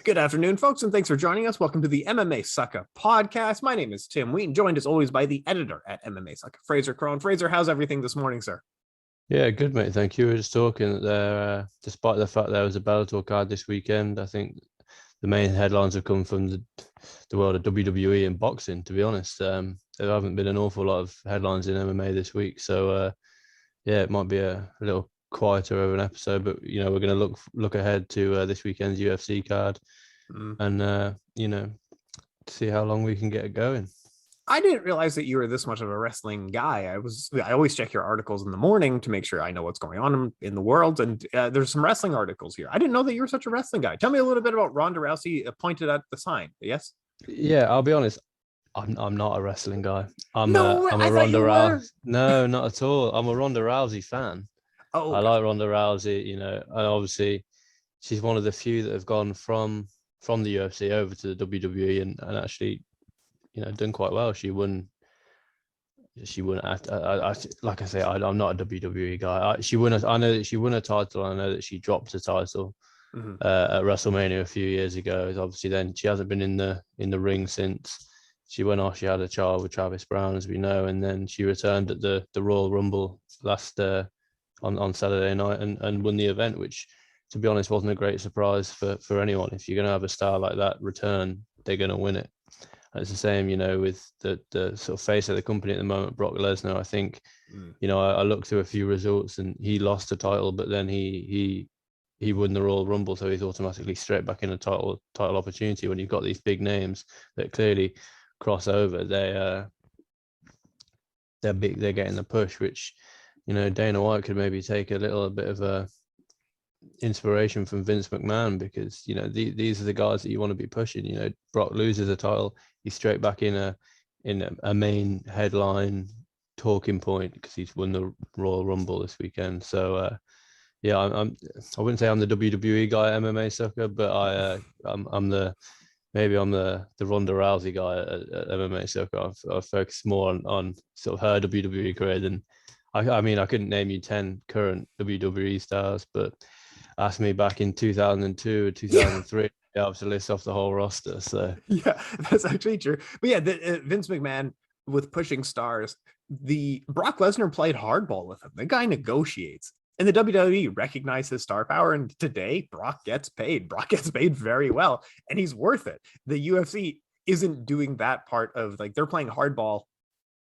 Good afternoon, folks, and thanks for joining us. Welcome to the MMA Sucka Podcast. My name is Tim Wheaton, joined as always by the editor at MMA Sucka, Frazer Crone. Frazer, how's everything this morning, sir? Yeah, good, mate. Thank you. We were just talking that despite the fact there was a Bellator card this weekend, I think the main headlines have come from the world of WWE and boxing, to be honest. There haven't been an awful lot of headlines in MMA this week. So, yeah, it might be a little quieter of an episode, but, we're going to look ahead to this weekend's UFC card and, see how long we can get it going. I didn't realize that you were this much of a wrestling guy. I always check your articles in the morning to make sure I know what's going on in the world. And there's some wrestling articles here. I didn't know that you were such a wrestling guy. Tell me a little bit about Ronda Rousey appointed at the sign. Yes. Yeah, I'll be honest. I'm not a wrestling guy. I'm a Ronda Rousey. No, not at all. I'm a Ronda Rousey fan. Oh, I like Ronda Rousey. And obviously she's one of the few that have gone from the UFC over to the WWE and actually, done quite well. She won. Like I say, I'm not a WWE guy. I know that she won a title. I know that she dropped a title at WrestleMania a few years ago. Obviously, then she hasn't been in the ring since. She went off. She had a child with Travis Brown, as we know, and then she returned at the Royal Rumble last on Saturday night and won the event, which, to be honest, wasn't a great surprise for anyone. If you're going to have a star like that return, they're going to win it. It's the same, with the sort of face of the company at the moment, Brock Lesnar. I think, I looked through a few results and he lost the title, but then he won the Royal Rumble, so he's automatically straight back in a title opportunity. When you've got these big names that clearly cross over, they're big, they're getting the push, which, Dana White could maybe take a little bit of a inspiration from Vince McMahon, because these are the guys that you want to be pushing. Brock loses a title, he's straight back in a main headline talking point because he's won the Royal Rumble this weekend. So yeah, I wouldn't say I'm the WWE guy at MMA Sucka, but I'm the Ronda Rousey guy at MMA Sucka. I focus more on sort of her WWE career than I mean, I couldn't name you 10 current WWE stars, but asked me back in 2002 or 2003, I have to list off the whole roster. So yeah, that's actually true. But yeah, Vince McMahon with pushing stars, the Brock Lesnar played hardball with him. The guy negotiates, and the WWE recognized his star power. And today, Brock gets paid. Brock gets paid very well, and he's worth it. The UFC isn't doing that part of, like, they're playing hardball,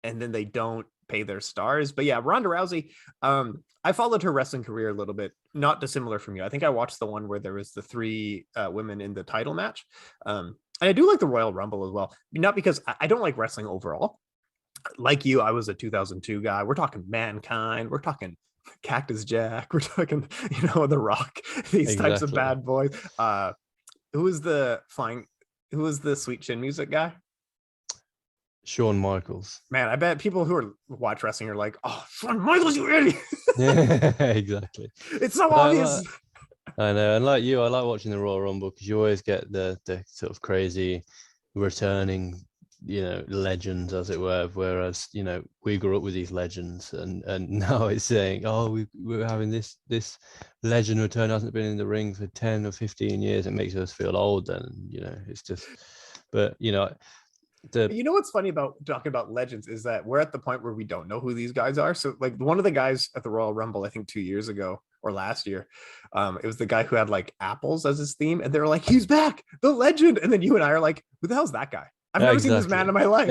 and then they don't pay their stars. But yeah, Ronda Rousey, I followed her wrestling career a little bit, not dissimilar from you. I think I watched the one where there was the three women in the title match. And I do like the Royal Rumble as well. Not because I don't like wrestling overall. Like you, I was a 2002 guy. We're talking Mankind. We're talking Cactus Jack. We're talking, The Rock, these types of bad boys. Who was the Sweet Chin Music guy? Shawn Michaels. Man, I bet people who watch wrestling are like, "Oh, Shawn Michaels, you idiot!" Yeah, exactly. It's so obvious. I know, and like you, I like watching the Royal Rumble because you always get the sort of crazy returning, legends, as it were. Whereas, we grew up with these legends, and now it's saying, "Oh, we're having this legend return, hasn't been in the ring for 10 or 15 years." It makes us feel old, and it's just, but what's funny about talking about legends is that we're at the point where we don't know who these guys are. So, like, one of the guys at the Royal Rumble, I think 2 years ago or last year, it was the guy who had like apples as his theme, and they were like, "He's back, the legend." And then you and I are like, "Who the hell's that guy? I've never seen this man in my life."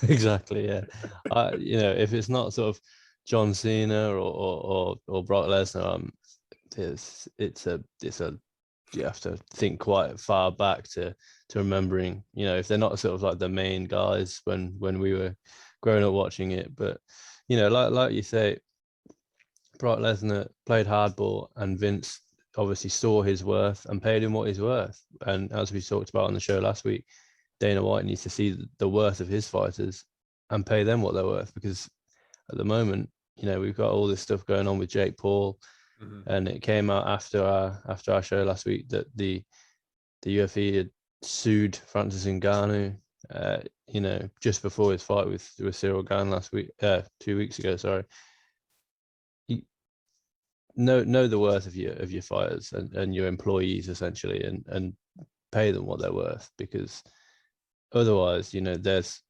Exactly. Yeah. If it's not sort of John Cena or Brock Lesnar, you have to think quite far back to remembering, if they're not sort of like the main guys when we were growing up watching it. But, like you say, Brock Lesnar played hardball, and Vince obviously saw his worth and paid him what he's worth. And as we talked about on the show last week, Dana White needs to see the worth of his fighters and pay them what they're worth, because at the moment, we've got all this stuff going on with Jake Paul. And it came out after our show last week that the UFC had sued Francis Ngannou, just before his fight with Cyril Gane 2 weeks ago. Sorry. Know the worth of your fighters and your employees, essentially, and pay them what they're worth, because otherwise, you know, there's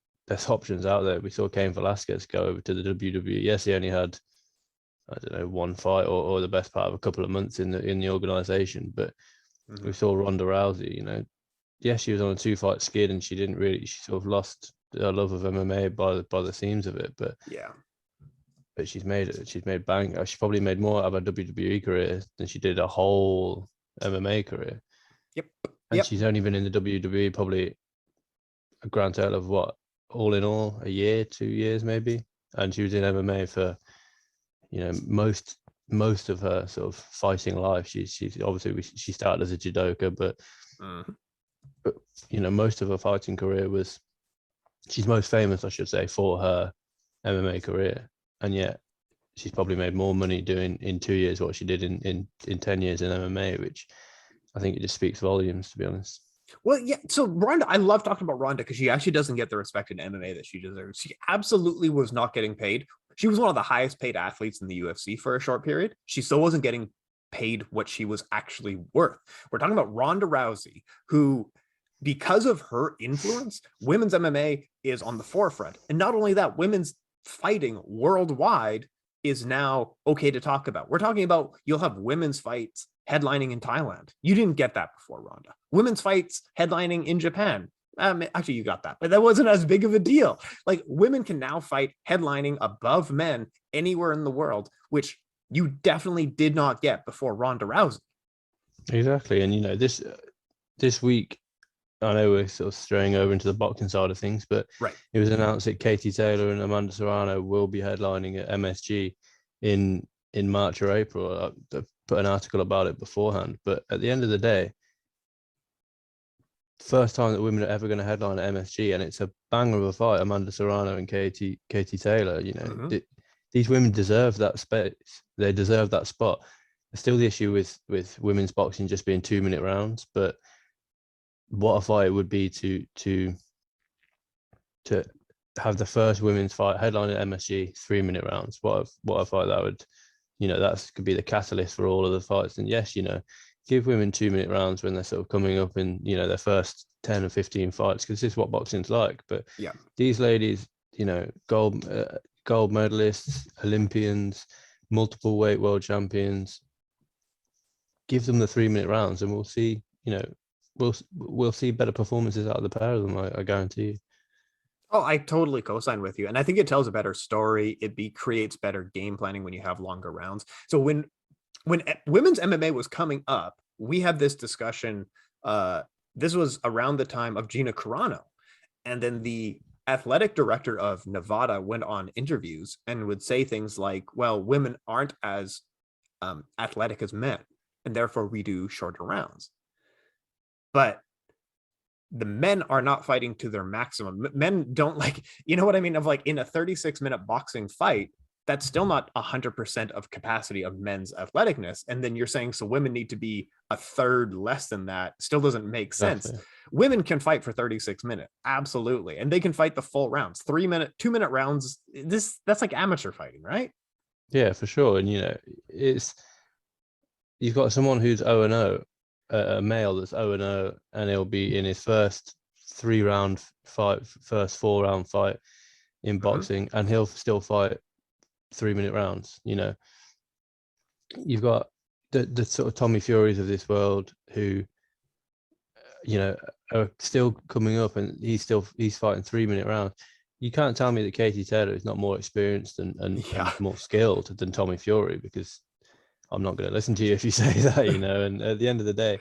options out there. We saw Cain Velasquez go over to the WWE. Yes, he only had, I don't know, one fight or the best part of a couple of months in the organization, but we saw Ronda Rousey, you know, yes, she was on a 2-fight skid and she sort of lost her love of MMA by the seams of it, but she's made bank. She probably made more out of her WWE career than she did a whole MMA career. And she's only been in the WWE probably a grand total of what, all in all, a year, 2 years maybe. And she was in MMA for, you know, most of her sort of fighting life. She's obviously, she started as a judoka, but you know, most of her fighting career was, she's most famous, I should say, for her MMA career. And yet she's probably made more money doing in 2 years what she did in 10 years in MMA, which I think it just speaks volumes, to be honest. Well, yeah. So Ronda, I love talking about Ronda because she actually doesn't get the respect in MMA that she deserves. She absolutely was not getting paid. She was one of the highest paid athletes in the UFC for a short period. She still wasn't getting paid what she was actually worth. We're talking about Ronda Rousey, who, because of her influence, women's MMA is on the forefront. And not only that, women's fighting worldwide is now okay to talk about. We're talking about, you'll have women's fights headlining in Thailand. You didn't get that before, Ronda. Women's fights headlining in Japan. Actually, you got that, but that wasn't as big of a deal. Like, women can now fight headlining above men anywhere in the world, which you definitely did not get before Ronda Rousey. Exactly. And, you know, this week, I know we're sort of straying over into the boxing side of things, but it was announced that Katy Taylor and Amanda Serrano will be headlining at MSG in March or April. I put an article about it beforehand, but at the end of the day, first time that women are ever going to headline at MSG, and it's a banger of a fight. Amanda Serrano and Katy Taylor. You know, these women deserve that space. They deserve that spot. There's still the issue with women's boxing just being 2-minute rounds, but what a fight it would be to have the first women's fight headline at MSG 3-minute rounds. What a fight that would, you know, that could be the catalyst for all of the fights. And yes, you know, give women 2-minute rounds when they're sort of coming up in, you know, their first 10 or 15 fights, because this is what boxing's like. But these ladies, you know, gold medalists, Olympians, multiple weight world champions, give them the 3-minute rounds and we'll see, you know, we'll see better performances out of the pair of them, I guarantee you. Oh, I totally co-sign with you. And I think it tells a better story. It creates better game planning when you have longer rounds. So when women's MMA was coming up, we had this discussion. This was around the time of Gina Carano. And then the athletic director of Nevada went on interviews and would say things like, well, women aren't as athletic as men, and therefore we do shorter rounds. But the men are not fighting to their maximum. Men don't, like, you know what I mean? Of like, in a 36-minute boxing fight, that's still not 100% of capacity of men's athleticness. And then you're saying, so women need to be a third less than that. Still doesn't make sense. Exactly. Women can fight for 36 minutes. Absolutely. And they can fight the full rounds, 3-minute, 2-minute rounds. That's like amateur fighting, right? Yeah, for sure. And, you know, you've got someone who's 0-0, a male that's 0-0, and he'll be in his first 3-round fight, first 4-round fight in boxing, and he'll still fight 3-minute rounds. You know, you've got the sort of Tommy Furies of this world who, you know, are still coming up, and he's fighting 3-minute rounds. You can't tell me that Katy Taylor is not more experienced and more skilled than Tommy Fury, because I'm not going to listen to you if you say that, you know. And at the end of the day,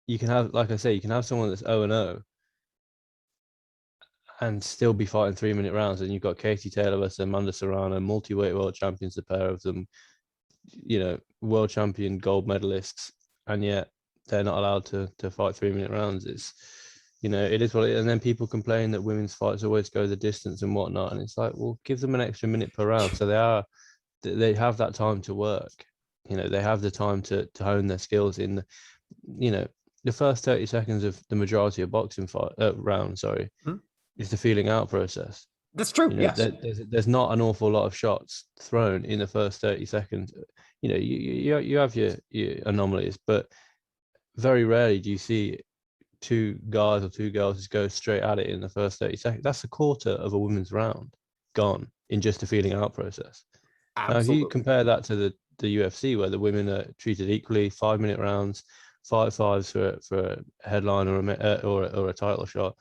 you can have, like I say, you can have someone that's 0-0 and still be fighting 3-minute rounds. And you've got Katy Taylor versus Amanda Serrano, multi-weight world champions, the pair of them, you know, world champion gold medalists, and yet they're not allowed to fight 3-minute rounds. It's, you know, it is what it is. And then people complain that women's fights always go the distance and whatnot. And it's like, well, give them an extra minute per round. So they have that time to work. You know, they have the time to hone their skills in the, you know, the first 30 seconds of the majority of boxing round, is the feeling out process. That's true. You know, yes. There's not an awful lot of shots thrown in the first 30 seconds. You know, you have your anomalies, but very rarely do you see two guys or two girls just go straight at it in the first 30 seconds. That's a quarter of a women's round gone in just the feeling out process. Absolutely. Now, if you compare that to the UFC, where the women are treated equally, 5-minute rounds, 5-5s for a headline or a title shot,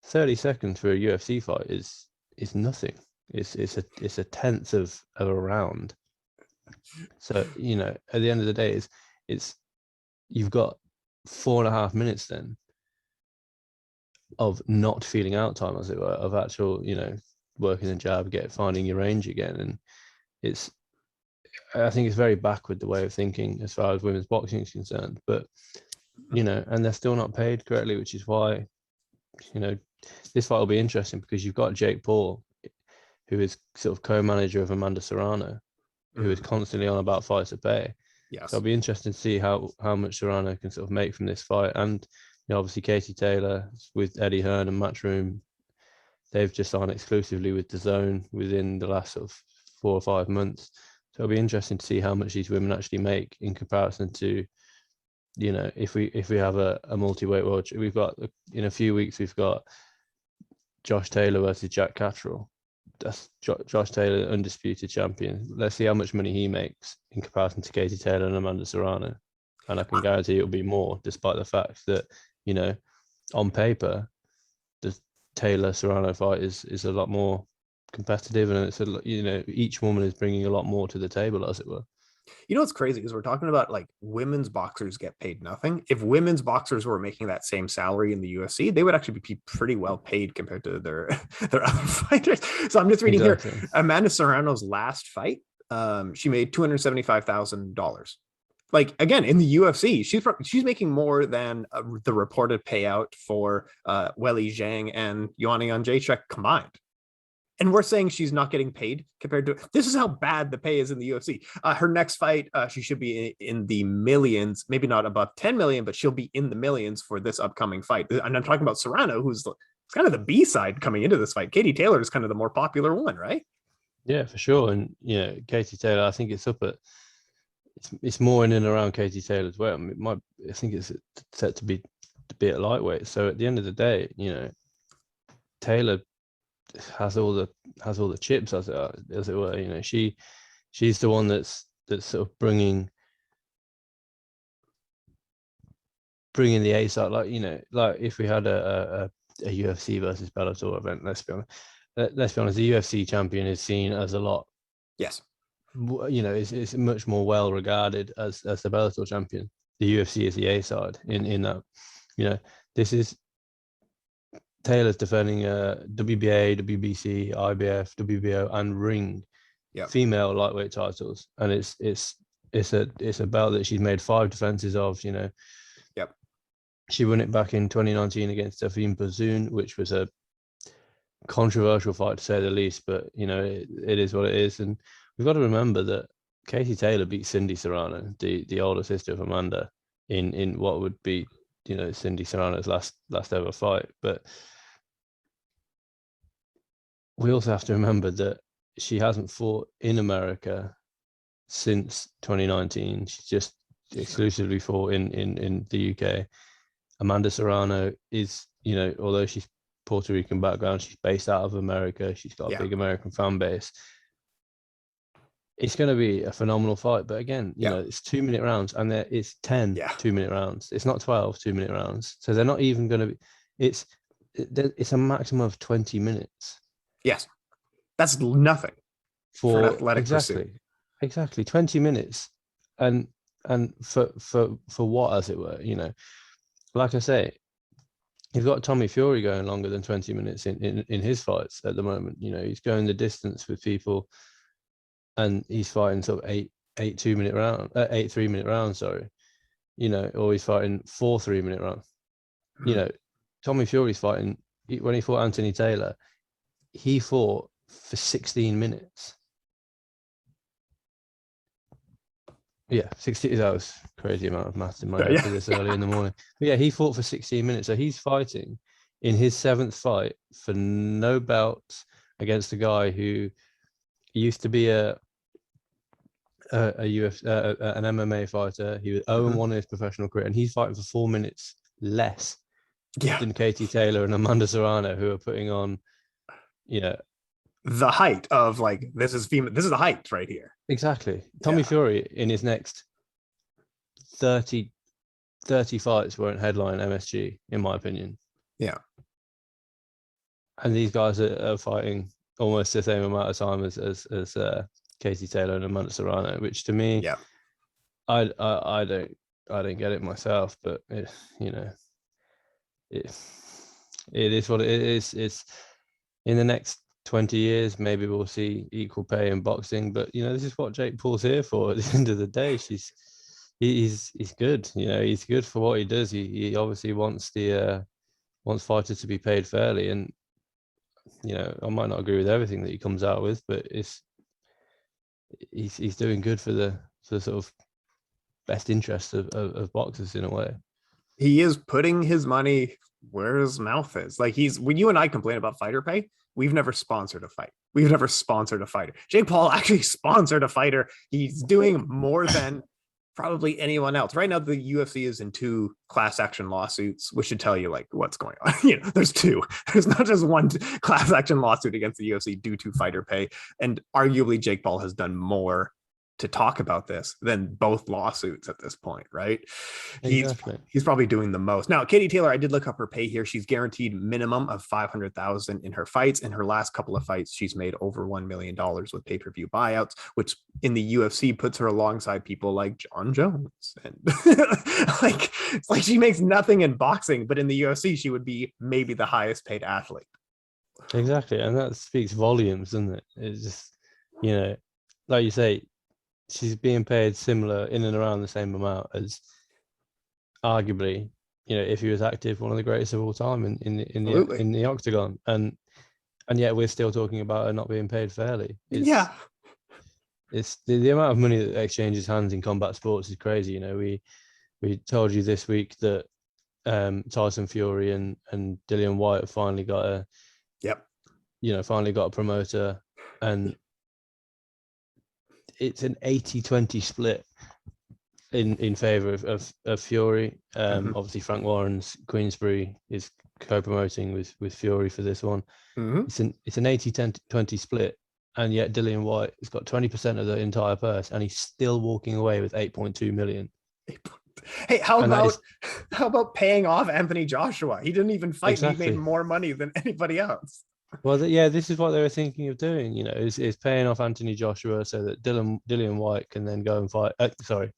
30 seconds for a UFC fight is nothing. It's a tenth of a round. So, you know, at the end of the day, it's you've got 4.5 minutes then of not feeling out time, as it were, of actual, you know, working the jab, finding your range again. And I think it's very backward, the way of thinking as far as women's boxing is concerned. But, you know, and they're still not paid correctly, which is why, you know, this fight will be interesting, because you've got Jake Paul, who is sort of co-manager of Amanda Serrano, who is constantly on about fights to pay. Yes. So it'll be interesting to see how much Serrano can sort of make from this fight. And, you know, obviously Katy Taylor with Eddie Hearn and Matchroom, they've just signed exclusively with DAZN within the last sort of 4 or 5 months. So it'll be interesting to see how much these women actually make in comparison to, you know, if we have a multi-weight world. We've got, in a few weeks, we've got Josh Taylor versus Jack Catterall. That's Josh Taylor, undisputed champion. Let's see how much money he makes in comparison to Katy Taylor and Amanda Serrano. And I can guarantee it'll be more, despite the fact that, you know, on paper, the Taylor-Serrano fight is a lot more competitive, and it's you know, each woman is bringing a lot more to the table, as it were. You know what's crazy is we're talking about like women's boxers get paid nothing. If women's boxers were making that same salary in the UFC, they would actually be pretty well paid compared to their other fighters. So I'm just reading here, Amanda Serrano's last fight, she made $275,000. Like, again, in the UFC, she's making more than the reported payout for Weili Zhang and Joanna Jędrzejczyk combined. And we're saying she's not getting paid compared to, this is how bad the pay is in the UFC. Her next fight, she should be in the millions, maybe not above 10 million, but she'll be in the millions for this upcoming fight. And I'm talking about Serrano, who's kind of the B side coming into this fight. Katy Taylor is kind of the more popular one, right? Yeah, for sure. And, you know, Katy Taylor, I think it's up at, it's more in and around Katy Taylor as well. I think it's set to be at lightweight. So at the end of the day, you know, Taylor has all the chips, as it were. You know, she's the one that's sort of bringing the A side. Like, you know, like if we had a UFC versus Bellator event, let's be honest, the UFC champion is seen as a lot. Yes. You know, it's much more well regarded as the Bellator champion. The UFC is the A side in that. You know, this is Taylor's defending WBA, WBC, IBF, WBO, and Ring female lightweight titles, and it's a belt that she's made 5 defenses of. You know, she won it back in 2019 against Stephane Bazoun, which was a controversial fight to say the least, but you know, it is what it is. And we've got to remember that Katy Taylor beat Cindy Serrano, the older sister of Amanda, in what would be, you know, Cindy Serrano's last ever fight. But we also have to remember that she hasn't fought in America since 2019. She's just exclusively fought in the UK. Amanda Serrano is, you know, although she's Puerto Rican background, she's based out of America. She's got a big American fan base. It's going to be a phenomenal fight. But again, you know, it's 2-minute rounds, and it's 10 2-minute rounds. It's not 12 2-minute rounds. So they're not even going to be, it's a maximum of 20 minutes. Yes. That's nothing for an athletic pursuit. Exactly. 20 minutes. And for what, as it were, you know, like I say, you've got Tommy Fury going longer than 20 minutes in his fights at the moment. You know, he's going the distance with people, and he's fighting sort of 8 3-minute rounds, sorry. You know, or he's fighting 4 3-minute rounds. You know, Tommy Fury's fighting, when he fought Anthony Taylor, he fought for 16 minutes. Yeah, 60. That was a crazy amount of maths in my head for this early in the morning. But yeah, he fought for 16 minutes. So he's fighting in his 7th fight for no belts against a guy who used to be an MMA fighter. He was 0-1 in his professional career, and he's fighting for 4 minutes less Yeah. than Katy Taylor and Amanda Serrano, who are putting on, the height of like, this is the height right here. exactly. Tommy Fury in his next 30 fights won't headline MSG, in my opinion. Yeah. And these guys are fighting almost the same amount of time as Katy Taylor and Amanda Serrano, which to me, I don't get it myself, but it is what it is. It's in the next 20 years, maybe we'll see equal pay in boxing, but this is what Jake Paul's here for. At the end of the day, he's good. He's good for what he does. He obviously wants fighters to be paid fairly, and I might not agree with everything that he comes out with, but he's doing good for the sort of best interest of boxers in a way. He is putting his money where his mouth is. Like, when you and I complain about fighter pay, we've never sponsored a fight. We've never sponsored a fighter. Jake Paul actually sponsored a fighter. He's doing more than probably anyone else. Right now, the UFC is in 2 class action lawsuits, which should tell you like what's going on. There's 2. There's not just one class action lawsuit against the UFC due to fighter pay. And arguably Jake Paul has done more to talk about this than both lawsuits at this point, right? Exactly. He's probably doing the most. Now, Katy Taylor, I did look up her pay here. She's guaranteed minimum of $500,000 in her fights. In her last couple of fights, she's made over $1 million with pay-per-view buyouts, which in the UFC puts her alongside people like John Jones. And it's like she makes nothing in boxing, but in the UFC, she would be maybe the highest paid athlete. Exactly. And that speaks volumes, doesn't it? It's just, like you say, she's being paid similar in and around the same amount as arguably, if he was active, one of the greatest of all time in the octagon, and yet we're still talking about her not being paid fairly. It's the amount of money that exchanges hands in combat sports is crazy. We told you this week that Tyson Fury and Dillian White have finally got a promoter, and it's an 80-20 split in favor of Fury. Obviously Frank Warren's Queensbury is co-promoting with Fury for this one. It's an 80-20 split, and yet Dillian White has got 20% of the entire purse, and he's still walking away with 8.2 million. Hey, how about paying off Anthony Joshua? He didn't even fight. Exactly. He made more money than anybody else. Well, this is what they were thinking of doing, is paying off Anthony Joshua so that Dillian White can then go and fight. So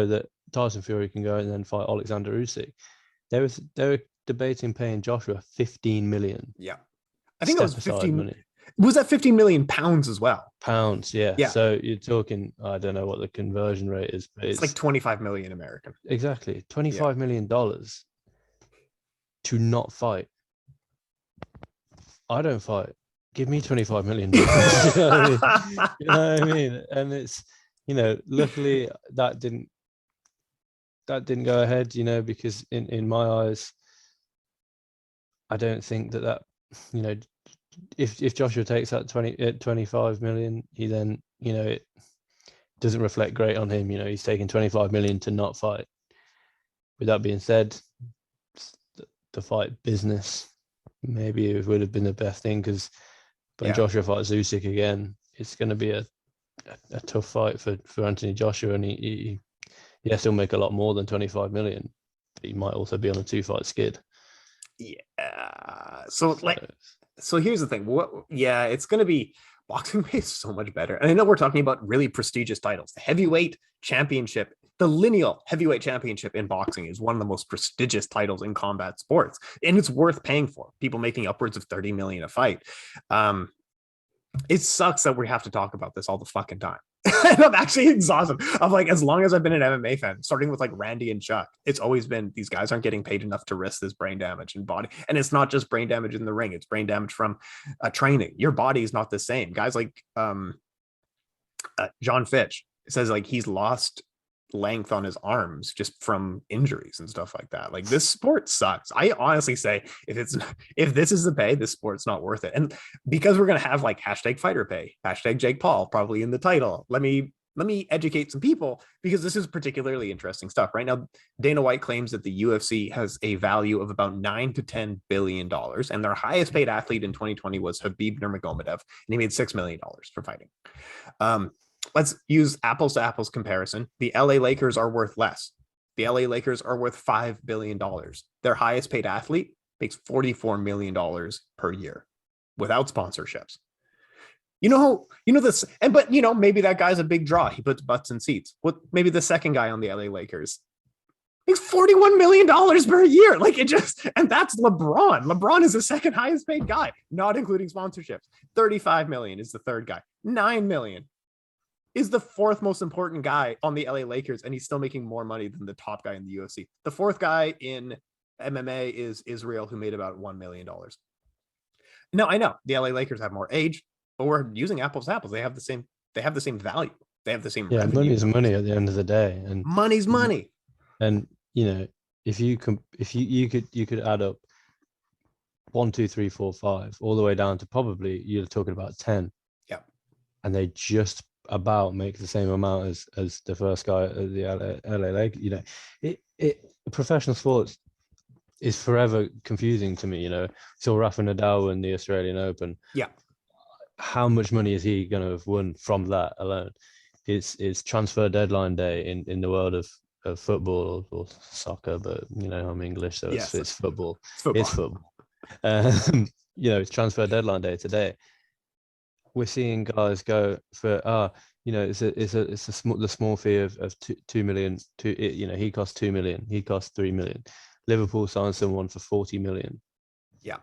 that Tyson Fury can go and then fight Alexander Usyk. They were debating paying Joshua 15 million. Yeah, I think that was 15 million. Was that 15 million pounds as well? Pounds, yeah. So you're talking, I don't know what the conversion rate is, but it's like 25 million American. Exactly, $25 million to not fight. I don't fight. Give me $25 million. You know what I mean? And it's, luckily that didn't go ahead, because in my eyes, I don't think that if Joshua takes that 25 million, he then, it doesn't reflect great on him. He's taking 25 million to not fight. With that being said, the fight business, maybe it would have been the best thing, because when Joshua fights Usyk again, it's going to be a tough fight for Anthony Joshua, and he has to make a lot more than 25 million. But he might also be on a 2-fight skid. Yeah. So here's the thing. It's going to be, boxing is so much better. And I know we're talking about really prestigious titles. The heavyweight championship, the lineal heavyweight championship in boxing is one of the most prestigious titles in combat sports, and it's worth paying for. People making upwards of 30 million a fight. It sucks that we have to talk about this all the fucking time. And I'm actually exhausted. I'm like, as long as I've been an MMA fan, starting with like Randy and Chuck, it's always been, these guys aren't getting paid enough to risk this brain damage and body. And it's not just brain damage in the ring. It's brain damage from training. Your body is not the same. Guys like John Fitch says like he's lost length on his arms just from injuries and stuff like that. Like, this sport sucks. I honestly say if this is the pay, this sport's not worth it. And because we're going to have like hashtag fighter pay, hashtag Jake Paul probably in the title, let me let me educate some people because this is particularly interesting stuff. Right now, Dana White claims that the UFC has a value of about $9 to $10 billion, and their highest paid athlete in 2020 was Khabib Nurmagomedov, and he made $6 million for fighting. Let's use apples to apples comparison. The LA Lakers are worth less. The LA Lakers are worth $5 billion. Their highest paid athlete makes $44 million per year without sponsorships. But maybe that guy's a big draw. He puts butts in seats. Maybe the second guy on the LA Lakers makes $41 million per year. And that's LeBron. LeBron is the second highest paid guy, not including sponsorships. 35 million is the third guy. 9 million is the fourth most important guy on the LA Lakers, and he's still making more money than the top guy in the UFC. The fourth guy in MMA is Israel, who made about $1 million. Now, I know the LA Lakers have more age, but we're using apples to apples. They have the same value. They have the same revenue. Money is money at the end of the day, and money's money. And if you could add up 1, 2, 3, 4, 5, all the way down to probably you're talking about 10. Yeah, and they just about make the same amount as the first guy at the LA Lakers. Professional sports is forever confusing to me. So Rafa Nadal win the Australian Open. Yeah. How much money is he going to have won from that alone? It's transfer deadline day in the world of football or soccer, but I'm English, so yes, it's football. It's football. It's transfer deadline day today. We're seeing guys go for it's the small fee of 2 million. He costs 2 million. He costs 3 million. Liverpool signed someone for 40 million. Yeah.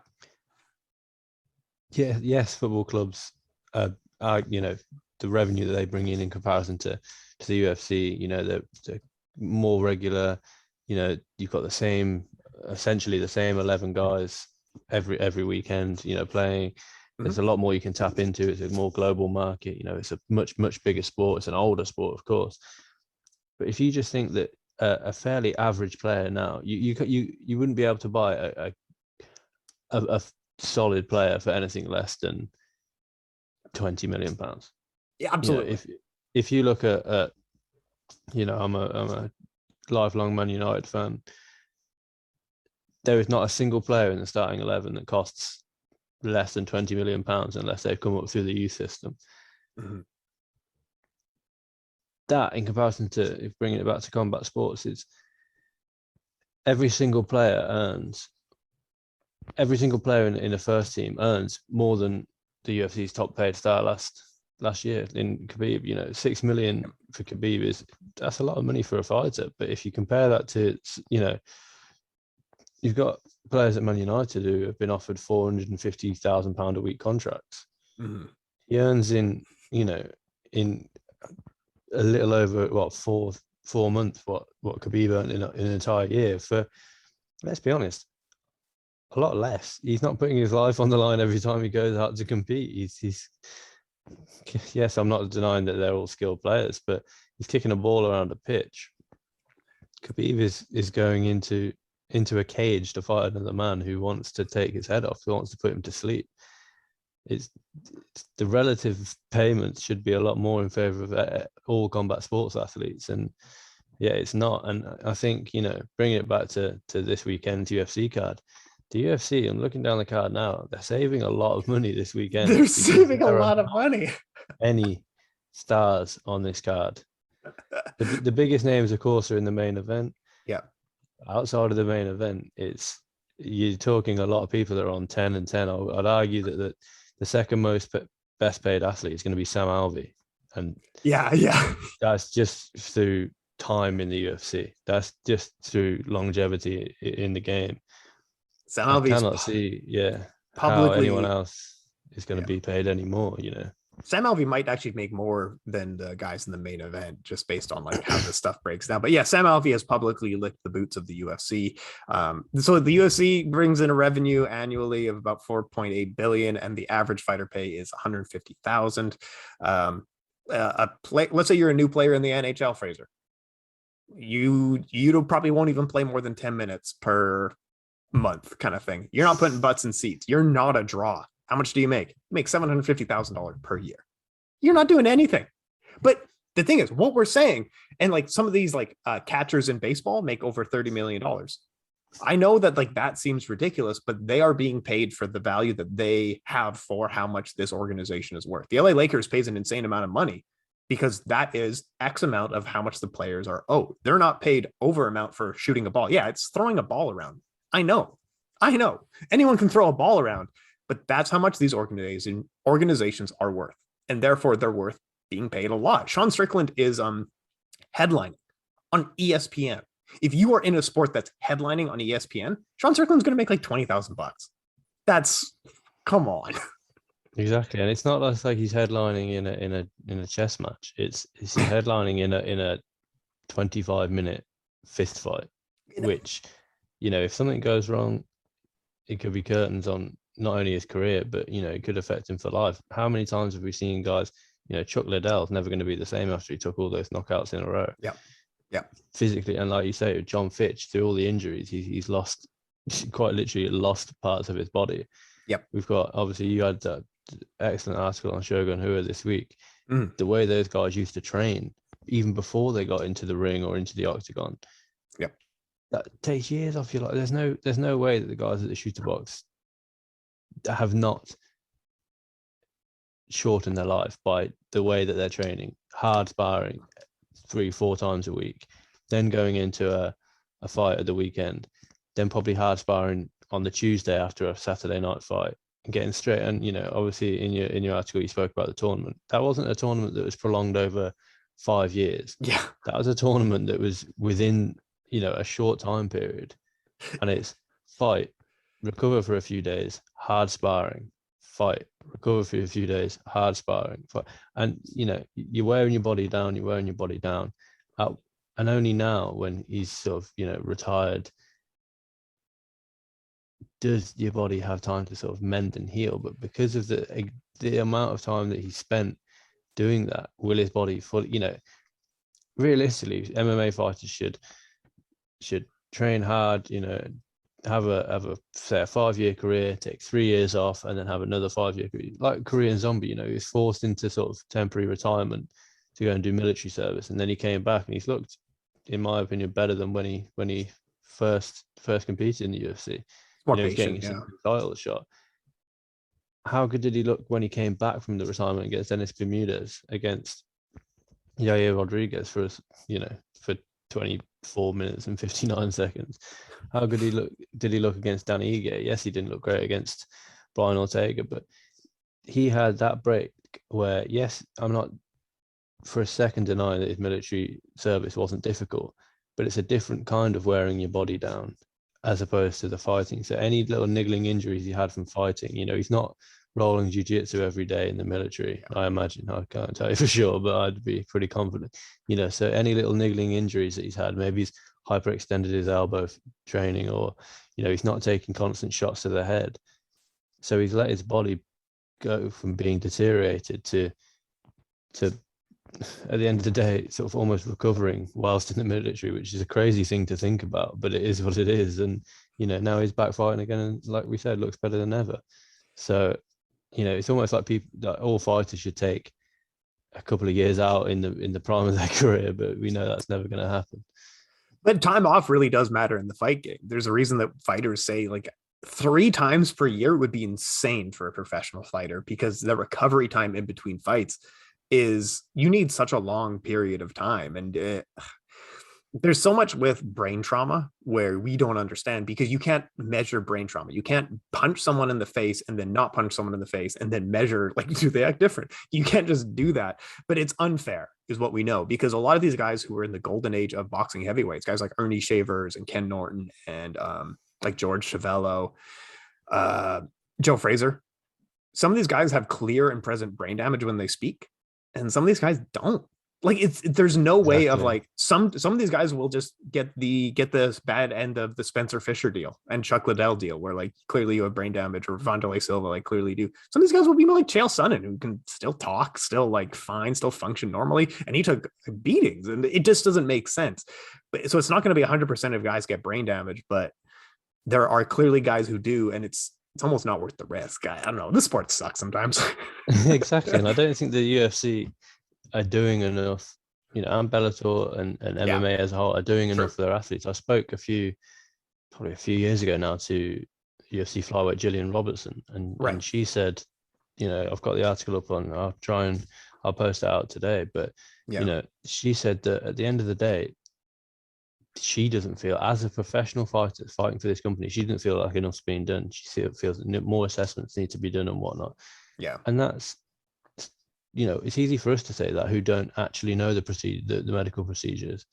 Yeah. Yes, football clubs are the revenue that they bring in comparison to the UFC. They're more regular. You've got essentially the same 11 guys every weekend. Playing. There's a lot more you can tap into. It's a more global market. It's a much bigger sport. It's an older sport, of course. But if you just think that a fairly average player now, you wouldn't be able to buy a solid player for anything less than £20 million. Yeah, absolutely. If you look at I'm a lifelong Man United fan. There is not a single player in the starting 11 that costs less than £20 million unless they've come up through the youth system. Mm-hmm. That, in comparison to bringing it back to combat sports, is every single player in the first team earns more than the UFC's top paid star last year in Khabib. 6 million for Khabib that's a lot of money for a fighter. But if you compare that to, you've got players at Man United who have been offered £450,000 a week contracts. Mm-hmm. He earns in a little over 4 months what Khabib earned in an entire year for, let's be honest, a lot less. He's not putting his life on the line every time he goes out to compete. He's yes, I'm not denying that they're all skilled players, but he's kicking a ball around a pitch. Khabib is going into a cage to fight another man who wants to take his head off, who wants to put him to sleep. It's the relative payments should be a lot more in favor of all combat sports athletes, and it's not. And I think bringing it back to this weekend's UFC card, the UFC, I'm looking down the card now, they're saving a lot of money this weekend. They're saving a lot of money. Any stars on this card? The biggest names, of course, are in the main event. Yeah. Outside of the main event, you're talking a lot of people that are on 10 and 10. I'd argue that the second most best paid athlete is going to be Sam Alvey, and that's just through time in the UFC. That's just through longevity in the game. Sam Alvey cannot see, how anyone else is going to be paid anymore. Sam Alvey might actually make more than the guys in the main event just based on how the stuff breaks down. But yeah, Sam Alvey has publicly licked the boots of the UFC. So the UFC brings in a revenue annually of about 4.8 billion, and the average fighter pay is 150,000. Let's say you're a new player in the NHL, Frazer. You probably won't even play more than 10 minutes per month, kind of thing. You're not putting butts in seats. You're not a draw. How much do you make? You make $750,000 per year. You're not doing anything. But The thing is, what we're saying, and like some of these like catchers in baseball make over $30 million. I know that like that seems ridiculous, but they are being paid for the value that they have for how much this organization is worth. The LA Lakers pays an insane amount of money because that is X amount of how much the players are owed. They're not paid over amount for shooting a ball. Yeah, it's throwing a ball around. I know. Anyone can throw a ball around, but that's how much these organizations are worth. And therefore they're worth being paid a lot. Sean Strickland is headlining on ESPN. If you are in a sport that's headlining on ESPN, Sean Strickland's going to make like $20,000. That's, come on. Exactly, and it's not like he's headlining in a chess match. It's headlining in a 25-minute fist fight, which, you know, if something goes wrong, it could be curtains on not only his career, but, you know, it could affect him for life. How many times have we seen guys, you know, Chuck Liddell's never going to be the same after he took all those knockouts in a row. Yeah. Physically, and like you say, John Fitch, through all the injuries, he's lost, quite literally lost parts of his body. Yep. We've got, obviously, you had that excellent article on Shogun Hua this week. The way those guys used to train, even before they got into the ring or into the octagon. Yep. That takes years off your life. There's no way that the guys at the shooter box have not shortened their life by the way that they're training, hard sparring 3-4 times a week, then going into a fight at the weekend, then probably hard sparring on the Tuesday after a Saturday night fight, and getting straight. And, you know, obviously in your article you spoke about the tournament. That wasn't a tournament that was prolonged over 5 years. Yeah, that was a tournament that was within, you know, a short time period. And it's fight, recover for a few days, hard sparring, fight, recover for a few days, hard sparring, fight. And, you know, you're wearing your body down. And only now, when he's sort of, you know, retired, does your body have time to sort of mend and heal. But because of the amount of time that he spent doing that, will his body fully, you know, realistically, MMA fighters should train hard, you know, have a say a 5-year career, take 3 years off, and then have another 5-year career. Like Korean Zombie, you know, he was forced into sort of temporary retirement to go and do military service, and then he came back and he's looked, in my opinion, better than when he first competed in the UFC. More you know, patient, he's getting a title shot. How good did he look when he came back from the retirement against Dennis Bermudez, against Yair Rodriguez for 24 minutes and 59 seconds? How good did he look against Danny Ige? Yes, he didn't look great against Brian Ortega, but he had that break where, yes, I'm not for a second denying that his military service wasn't difficult, but it's a different kind of wearing your body down as opposed to the fighting. So any little niggling injuries he had from fighting, you know, he's not rolling jiu-jitsu every day in the military, I imagine. I can't tell you for sure, but I'd be pretty confident, you know. So any little niggling injuries that he's had, maybe he's hyperextended his elbow training, or, you know, he's not taking constant shots to the head. So he's let his body go from being deteriorated to at the end of the day, sort of almost recovering whilst in the military, which is a crazy thing to think about, but it is what it is. And, you know, now he's back fighting again, and like we said, looks better than ever. So, you know, it's almost like all fighters should take a couple of years out in the prime of their career, but we know that's never going to happen. But time off really does matter in the fight game. There's a reason that fighters say like 3 times per year would be insane for a professional fighter, because the recovery time in between fights is, you need such a long period of time. And there's so much with brain trauma where we don't understand, because you can't measure brain trauma. You can't punch someone in the face and then not punch someone in the face and then measure, like, do they act different? You can't just do that. But it's unfair is what we know, because a lot of these guys who were in the golden age of boxing heavyweights, guys like Ernie Shavers and Ken Norton and like George Chavello, Joe Frazer, some of these guys have clear and present brain damage when they speak, and some of these guys don't. Like, there's no way of, like, some of these guys will just get this bad end of the Spencer Fisher deal and Chuck Liddell deal, where, like, clearly you have brain damage, or Wanderlei Silva, like, clearly do. Some of these guys will be like Chael Sonnen, who can still talk, still, like, fine, still function normally, and he took beatings, and it just doesn't make sense. But so it's not going to be 100% of guys get brain damage, but there are clearly guys who do, and it's almost not worth the risk. I don't know. This sport sucks sometimes. Exactly, and I don't think the UFC are doing enough and Bellator and MMA as a whole are doing enough for their athletes. I spoke probably a few years ago now to UFC flyweight Gillian Robertson, and she said, I've got the article up on, I'll post it out today, but she said that at the end of the day, she doesn't feel, as a professional fighter fighting for this company, she didn't feel like enough's being done. She feels that more assessments need to be done and whatnot. Yeah. And that's, it's easy for us to say that, who don't actually know the medical procedures.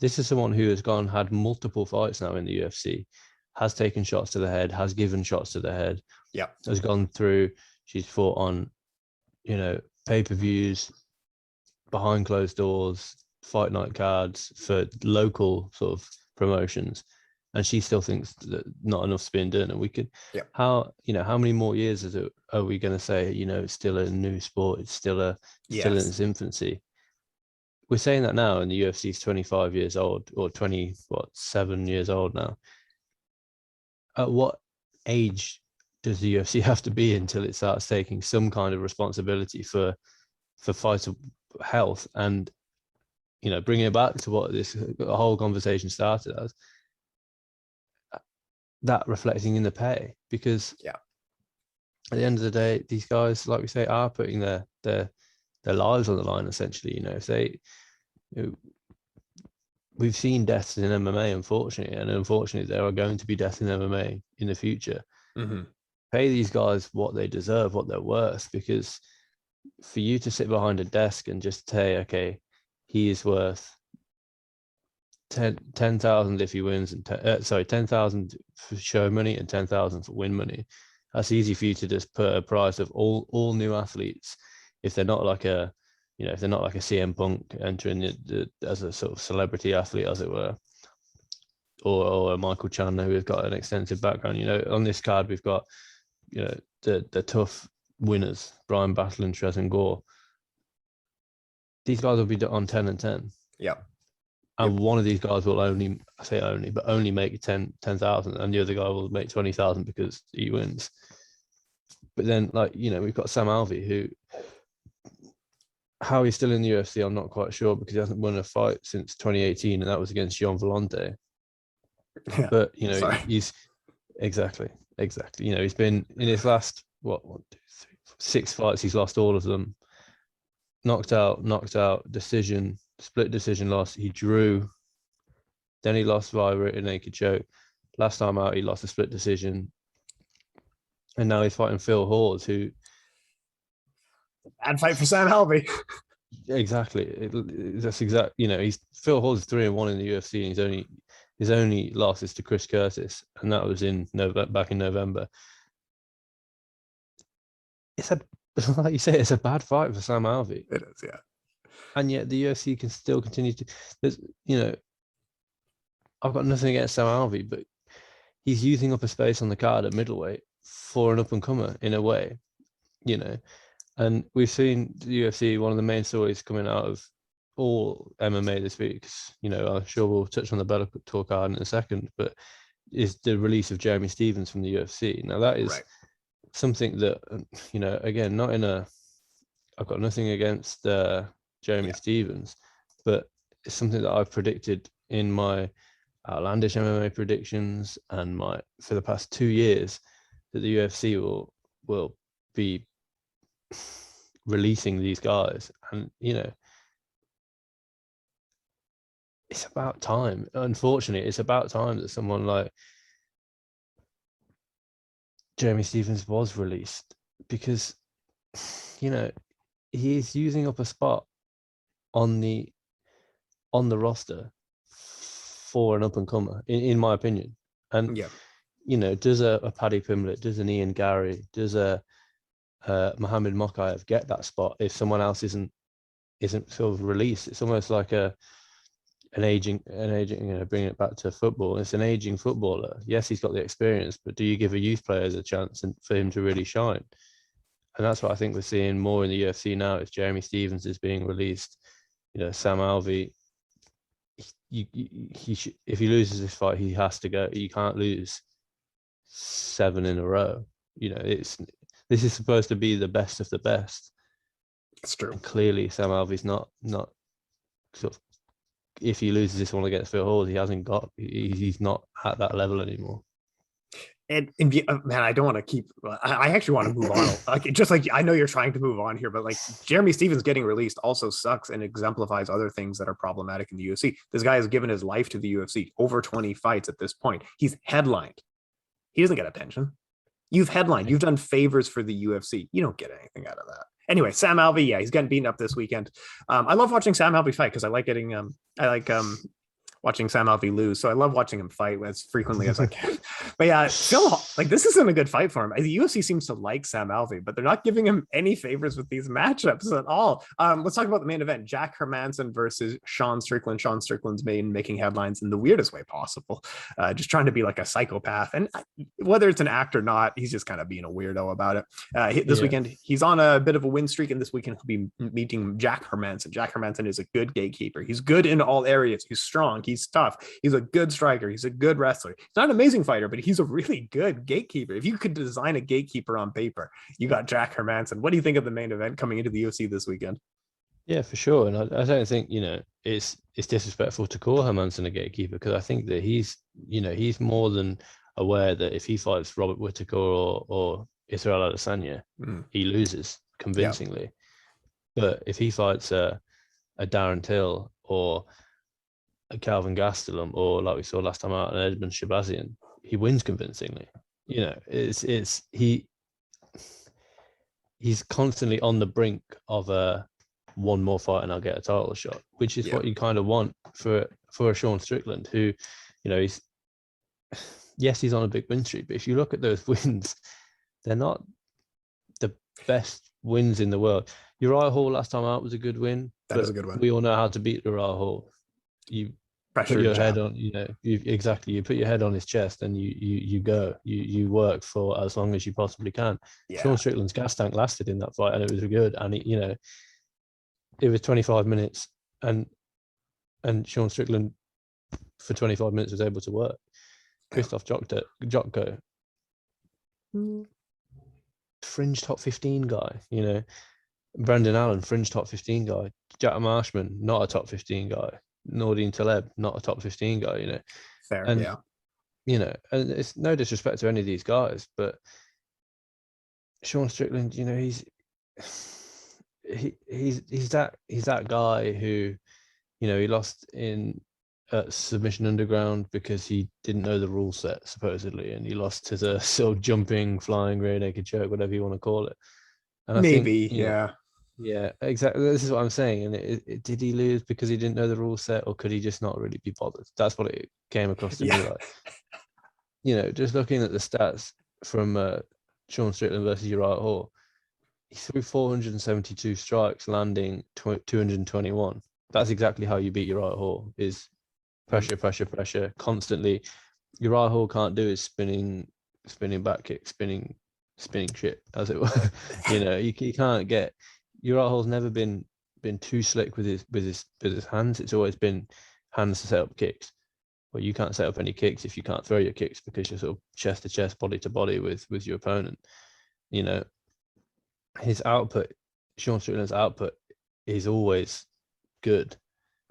This is someone who has had multiple fights now in the UFC, has taken shots to the head, has given shots to the head, has gone through, she's fought on, pay-per-views, behind closed doors, fight night cards for local sort of promotions, and she still thinks that not enough's being done. And we could, how many more years are we going to say, it's still a new sport, it's still in its infancy? We're saying that now, and the UFC is 25 years old, or 7 years old now. At what age does the UFC have to be until it starts taking some kind of responsibility for fighter health, and bringing it back to what this whole conversation started as, that reflecting in the pay? Because at the end of the day, these guys, like we say, are putting their lives on the line, essentially. If they, we've seen deaths in MMA, unfortunately, and unfortunately there are going to be deaths in MMA in the future. Pay these guys what they deserve, what they're worth, because for you to sit behind a desk and just say, okay, he is worth 10,000 if he wins, and 10,000 for show money and 10,000 for win money. That's easy for you to just put a price of all new athletes, if they're not like a CM Punk entering as a sort of celebrity athlete, as it were, or a Michael Chandler who has got an extensive background. On this card we've got the tough winners, Brian Battle and Trezor Gore. These guys will be on 10 and 10. And one of these guys will only make 10,000, and the other guy will make 20,000 because he wins. But then, we've got Sam Alvey, who, how he's still in the UFC, I'm not quite sure, because he hasn't won a fight since 2018, and that was against Gian Vellante. But he's exactly. He's been in his last 6 fights, he's lost all of them. Knocked out, decision, split decision loss. He drew, then he lost via a naked choke. Last time out, he lost a split decision, and now he's fighting Phil Hawes, who, bad fight for Sam Alvey. Exactly. That's exact. He's Phil Hawes is 3-1 in the UFC, and his only loss is to Chris Curtis, and that was back in November. Like you say, it's a bad fight for Sam Alvey. It is, yeah. And yet the UFC can still continue to. I've got nothing against Sam Alvey, but he's using up a space on the card at middleweight for an up and comer in a way, And we've seen the UFC. One of the main stories coming out of all MMA this week, I'm sure we'll touch on the Bellator card in a second, but is the release of Jeremy Stephens from the UFC. Now that is something that, again, I've got nothing against Jeremy Stephens, but it's something that I've predicted in my outlandish MMA predictions and for the past 2 years, that the UFC will be releasing these guys. And it's about time. Unfortunately, it's about time that someone like Jeremy Stephens was released, because he's using up a spot on the roster for an up and comer, in my opinion. And does a Paddy Pimblett, does an Ian Gary, does a Mohamed Mokaev get that spot if someone else isn't sort of released? It's almost like an aging, bringing it back to football. It's an aging footballer. Yes, he's got the experience, but do you give a youth player a chance for him to really shine? And that's what I think we're seeing more in the UFC now. Is Jeremy Stephens is being released. Sam Alvey, if he loses this fight, he has to go. You can't lose 7 in a row. This is supposed to be the best of the best. It's true. And clearly, Sam Alvey's not sort of, if he loses this one against Phil Hall, he's not at that level anymore. And man, I don't want to keep. I actually want to move on. Like I know you're trying to move on here, but like Jeremy Stevens getting released also sucks and exemplifies other things that are problematic in the UFC. This guy has given his life to the UFC, over 20 fights at this point. He's headlined. He doesn't get attention. You've headlined. You've done favors for the UFC. You don't get anything out of that. Anyway, Sam Alvey, yeah, he's getting beaten up this weekend. I love watching Sam Alvey fight because I like watching Sam Alvey lose. So I love watching him fight as frequently as I can. But yeah, Phil, like this isn't a good fight for him. The UFC seems to like Sam Alvey, but they're not giving him any favors with these matchups at all. Let's talk about the main event. Jack Hermansson versus Sean Strickland. Sean Strickland's making headlines in the weirdest way possible. Just trying to be like a psychopath. And whether it's an act or not, he's just kind of being a weirdo about it. This weekend, he's on a bit of a win streak, and this weekend he'll be meeting Jack Hermansson. Jack Hermansson is a good gatekeeper. He's good in all areas. He's strong. He's tough. He's a good striker. He's a good wrestler. He's not an amazing fighter, but he's a really good gatekeeper. If you could design a gatekeeper on paper, you got Jack Hermansson. What do you think of the main event coming into the UFC this weekend? Yeah, for sure. And I don't think, it's disrespectful to call Hermansson a gatekeeper, because I think that he's more than aware that if he fights Robert Whittaker or Israel Adesanya, he loses convincingly. Yeah. But if he fights a Darren Till or a Calvin Gastelum, or like we saw last time out, an Edmund Shabazian, he wins convincingly. He's constantly on the brink of one more fight and I'll get a title shot, which is what you kind of want for a Sean Strickland, who, he's on a big win streak, but if you look at those wins, they're not the best wins in the world. Uriah Hall last time out was a good win. That is a good one. We all know how to beat Uriah Hall. You put your head on, you put your head on his chest and you go, you work for as long as you possibly can. Yeah. Sean Strickland's gas tank lasted in that fight, and it was good. And it was 25 minutes, and Sean Strickland for 25 minutes was able to work. Krzysztof Jotko, fringe top 15 guy, Brendan Allen, fringe top 15 guy. Jack Marshman, not a top 15 guy. Nordine Taleb, not a top 15 guy, Fair, and, yeah. And it's no disrespect to any of these guys, but Sean Strickland, he's that guy who, he lost in Submission Underground because he didn't know the rule set, supposedly, and he lost to the sort of jumping, flying, rear naked choke, whatever you want to call it. And I think, yeah, exactly. This is what I'm saying. And did he lose because he didn't know the rule set, or could he just not really be bothered? That's what it came across to me like. Just looking at the stats from Sean Strickland versus Uriah Hall, he threw 472 strikes, landing 221. That's exactly how you beat Uriah Hall, is pressure, constantly. Uriah Hall can't do his spinning back kick, spinning shit, as it were. You can't get. Uriah Hall's never been too slick with his hands. It's always been hands to set up kicks. Well, you can't set up any kicks if you can't throw your kicks, because you're sort of chest to chest, body to body with your opponent. His output, Sean Strickland's output, is always good.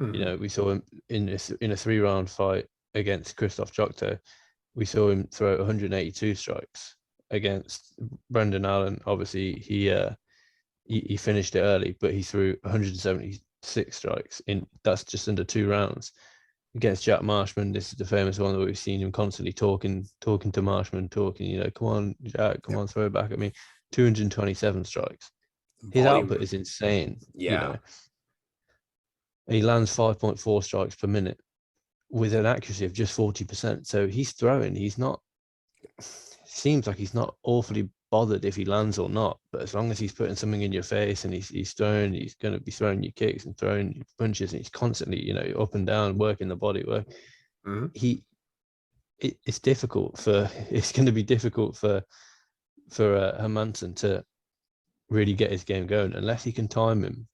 Mm-hmm. We saw him in a 3-round fight against Krzysztof Jotko. We saw him throw 182 strikes against Brendan Allen. Obviously, he finished it early, but he threw 176 strikes that's just under 2 rounds. Against Jack Marshman, this is the famous one that we've seen him constantly talking to Marshman, come on, Jack, come on, throw it back at me. 227 strikes. His output is insane. Yeah. He lands 5.4 strikes per minute with an accuracy of just 40%. So he's throwing, seems like he's not awfully bothered if he lands or not, but as long as he's putting something in your face and he's throwing, he's going to be throwing you kicks and throwing you punches, and he's constantly, up and down, working the body work. Mm-hmm. It's going to be difficult for Hermansson to really get his game going unless he can time him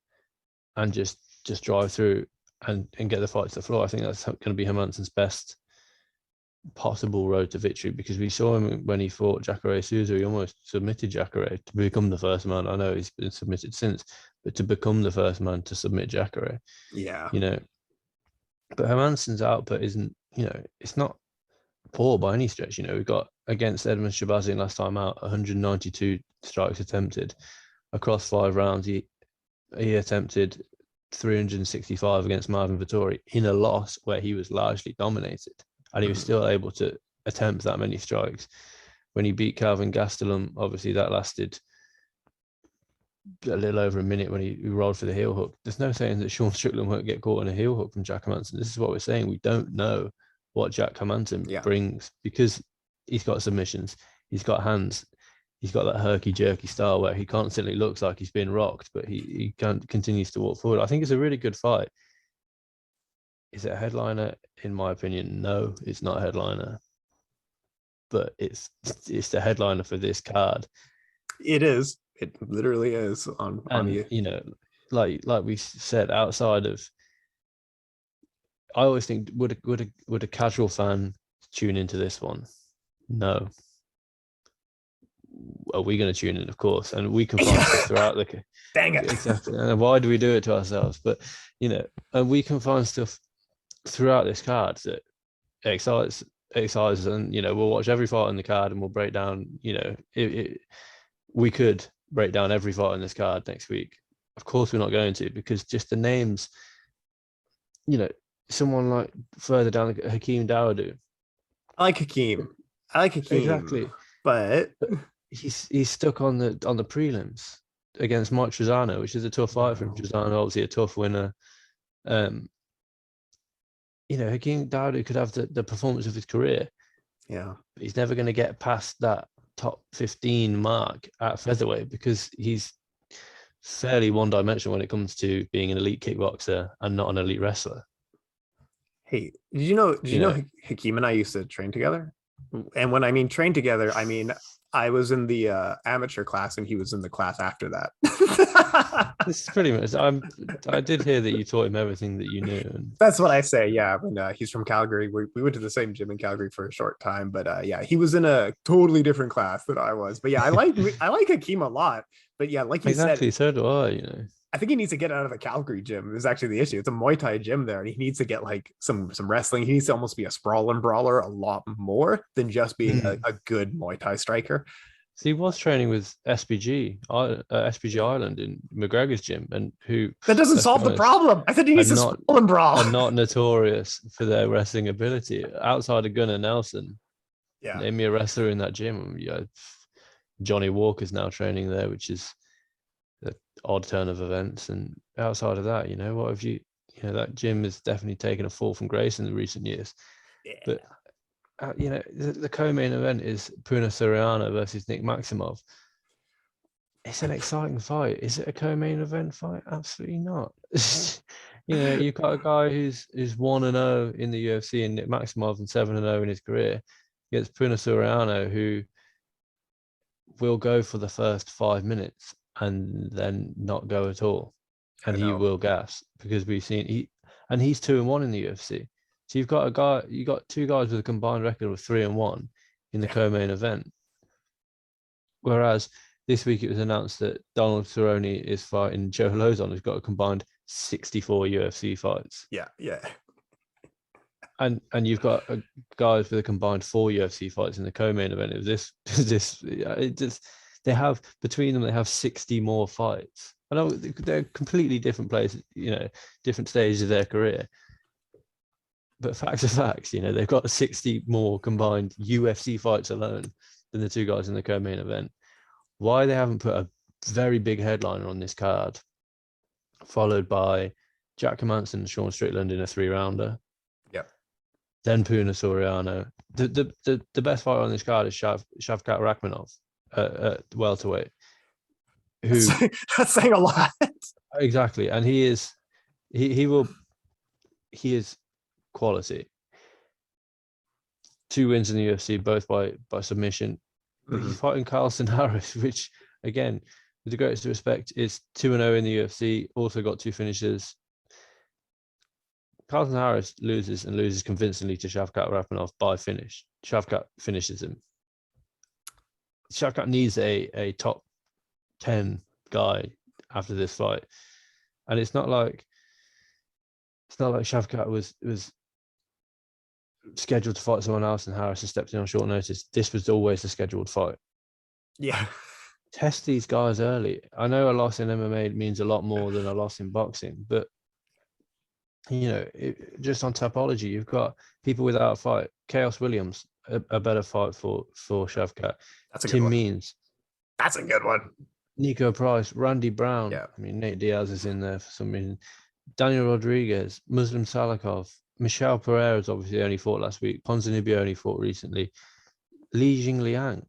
and just drive through and get the fight to the floor. I think that's going to be Hermansson's best possible road to victory, because we saw him when he fought Jacare Souza. He almost submitted Jacare to become the first man. I know he's been submitted since, but to become the first man to submit Jacare, Yeah. But Hermansson's output isn't, it's not poor by any stretch. We got against Edmund Shabazian last time out, 192 strikes attempted across 5 rounds. He attempted 365 against Marvin Vettori in a loss where he was largely dominated, and he was still able to attempt that many strikes. When he beat Calvin Gastelum, obviously that lasted a little over a minute when he rolled for the heel hook. There's no saying that Sean Strickland won't get caught in a heel hook from Jack Hermansson. This is what we're saying. We don't know what Jack Hermansson brings, because he's got submissions, he's got hands, he's got that herky-jerky style where he constantly looks like he's been rocked, but he continues to walk forward. I think it's a really good fight. Is it a headliner? In my opinion, no, it's not a headliner. But it's the headliner for this card. It is. It literally is on the... like we said, outside of... I always think, would a casual fan tune into this one? No. Are we going to tune in? Of course, and we can find stuff throughout the. Dang it! Exactly. And why do we do it to ourselves? But and we can find stuff throughout this card that excites, and we'll watch every fight on the card and we'll break down. We could break down every fight on this card next week. Of course, we're not going to, because just the names. Someone like further down, Hakeem Dawodu. I like Hakeem. Exactly, but he's stuck on the prelims against Mike Trezano, which is a tough fight for him. Trezano, obviously a tough winner. Hakeem Dawodu could have the performance of his career. Yeah, but he's never going to get past that top 15 mark at featherweight, because he's fairly one-dimensional when it comes to being an elite kickboxer and not an elite wrestler. Hey, did you know Hakeem and I used to train together? And when I mean train together, I mean I was in the amateur class and he was in the class after that. This is pretty much. I did hear that you taught him everything that you knew. And... That's what I say. Yeah, when he's from Calgary. We went to the same gym in Calgary for a short time, but yeah, he was in a totally different class than I was. But yeah, I like Hakeem a lot. But yeah, like you said, so do I. I think he needs to get out of the Calgary gym. Is actually the issue. It's a Muay Thai gym there, and he needs to get like some wrestling. He needs to almost be a sprawling brawler a lot more than just being a good Muay Thai striker. So he was training with SPG Ireland in McGregor's gym, and that doesn't solve the problem. I said he needs to sprawl and brawl. And not notorious for their wrestling ability. Outside of Gunnar Nelson, name me a wrestler in that gym. Yeah, Johnny Walker's now training there, which is an odd turn of events. And outside of that, what have you? That gym has definitely taken a fall from grace in the recent years. Yeah. But the co-main event is Puna Soriano versus Nick Maximov. It's an exciting fight. Is it a co-main event fight? Absolutely not. You've got a guy who's 1-0 in the UFC, and Nick Maximov, and 7-0 in his career, against Puna Soriano, who will go for the first 5 minutes and then not go at all, and he will gas, because we've seen he's 2-1 in the UFC. So you've got 2 guys with a combined record of 3-1 in the co-main event. Whereas this week it was announced that Donald Cerrone is fighting Joe Lozon, who's got a combined 64 UFC fights. Yeah. And you've got guys with a combined 4 UFC fights in the co-main event. They have between them, they have 60 more fights. I know they're completely different places, different stages of their career. But facts are facts, they've got 60 more combined UFC fights alone than the 2 guys in the co-main event. Why they haven't put a very big headliner on this card, followed by Jack Hermansson and Sean Strickland in a 3-rounder. Yep. Then Puna Soriano. The best fighter on this card is Shavkat Rakhmonov at welterweight. That's saying a lot. Exactly, and he is quality. 2 wins in the UFC, both by submission. But he's fighting Carlson Harris, which, again, with the greatest respect, is 2-0 in the UFC. Also got 2 finishes. Carlton Harris loses and loses convincingly to Shavkat Rakhmonov by finish. Shavkat finishes him. Shavkat needs a top 10 guy after this fight, and it's not like Shavkat was scheduled to fight someone else and Harris has stepped in on short notice. This was always the scheduled fight. Yeah. Test these guys early. I know a loss in MMA means a lot more than a loss in boxing, but just on topology, you've got people without a fight. Chaos Williams, a better fight for Shavkat. That's a good Tim one. Means. That's a good one. Nico Price, Randy Brown. Yeah. I mean, Nate Diaz is in there for some reason. Daniel Rodriguez, Muslim Salikov, Michelle Pereira's obviously only fought last week. Ponzinibbio only fought recently. Li Jingliang,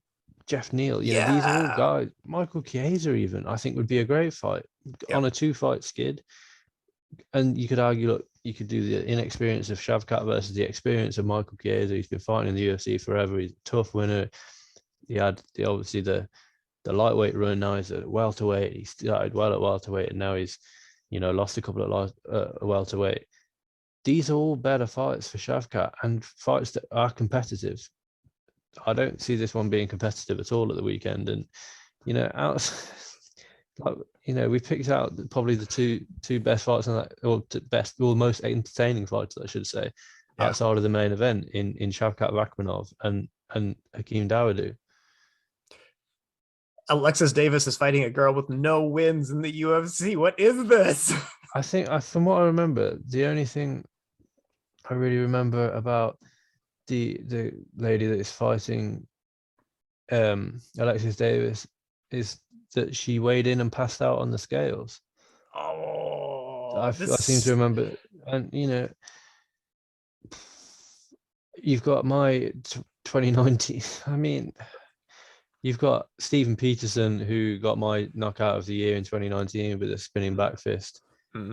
Jeff Neal. These are all guys. Michael Chiesa even, I think, would be a great fight on a 2-fight skid. And you could argue, look, you could do the inexperience of Shavkat versus the experience of Michael Chiesa. He's been fighting in the UFC forever. He's a tough winner. He had obviously the lightweight run. Now he's at welterweight. He started well at welterweight, and now he's lost a couple of welterweight. These are all better fights for Shavkat and fights that are competitive. I don't see this one being competitive at all at the weekend. And we picked out probably the two best fights on that, or most entertaining fights, I should say, outside of the main event in Shavkat Rakhmonov and Hakeem Dawodu. Alexis Davis is fighting a girl with no wins in the UFC. What is this? I think, from what I remember, the only thing I really remember about the lady that is fighting Alexis Davis is that she weighed in and passed out on the scales. I seem to remember, and you've got my 2019. I mean, you've got Stephen Peterson, who got my knockout of the year in 2019 with a spinning back fist.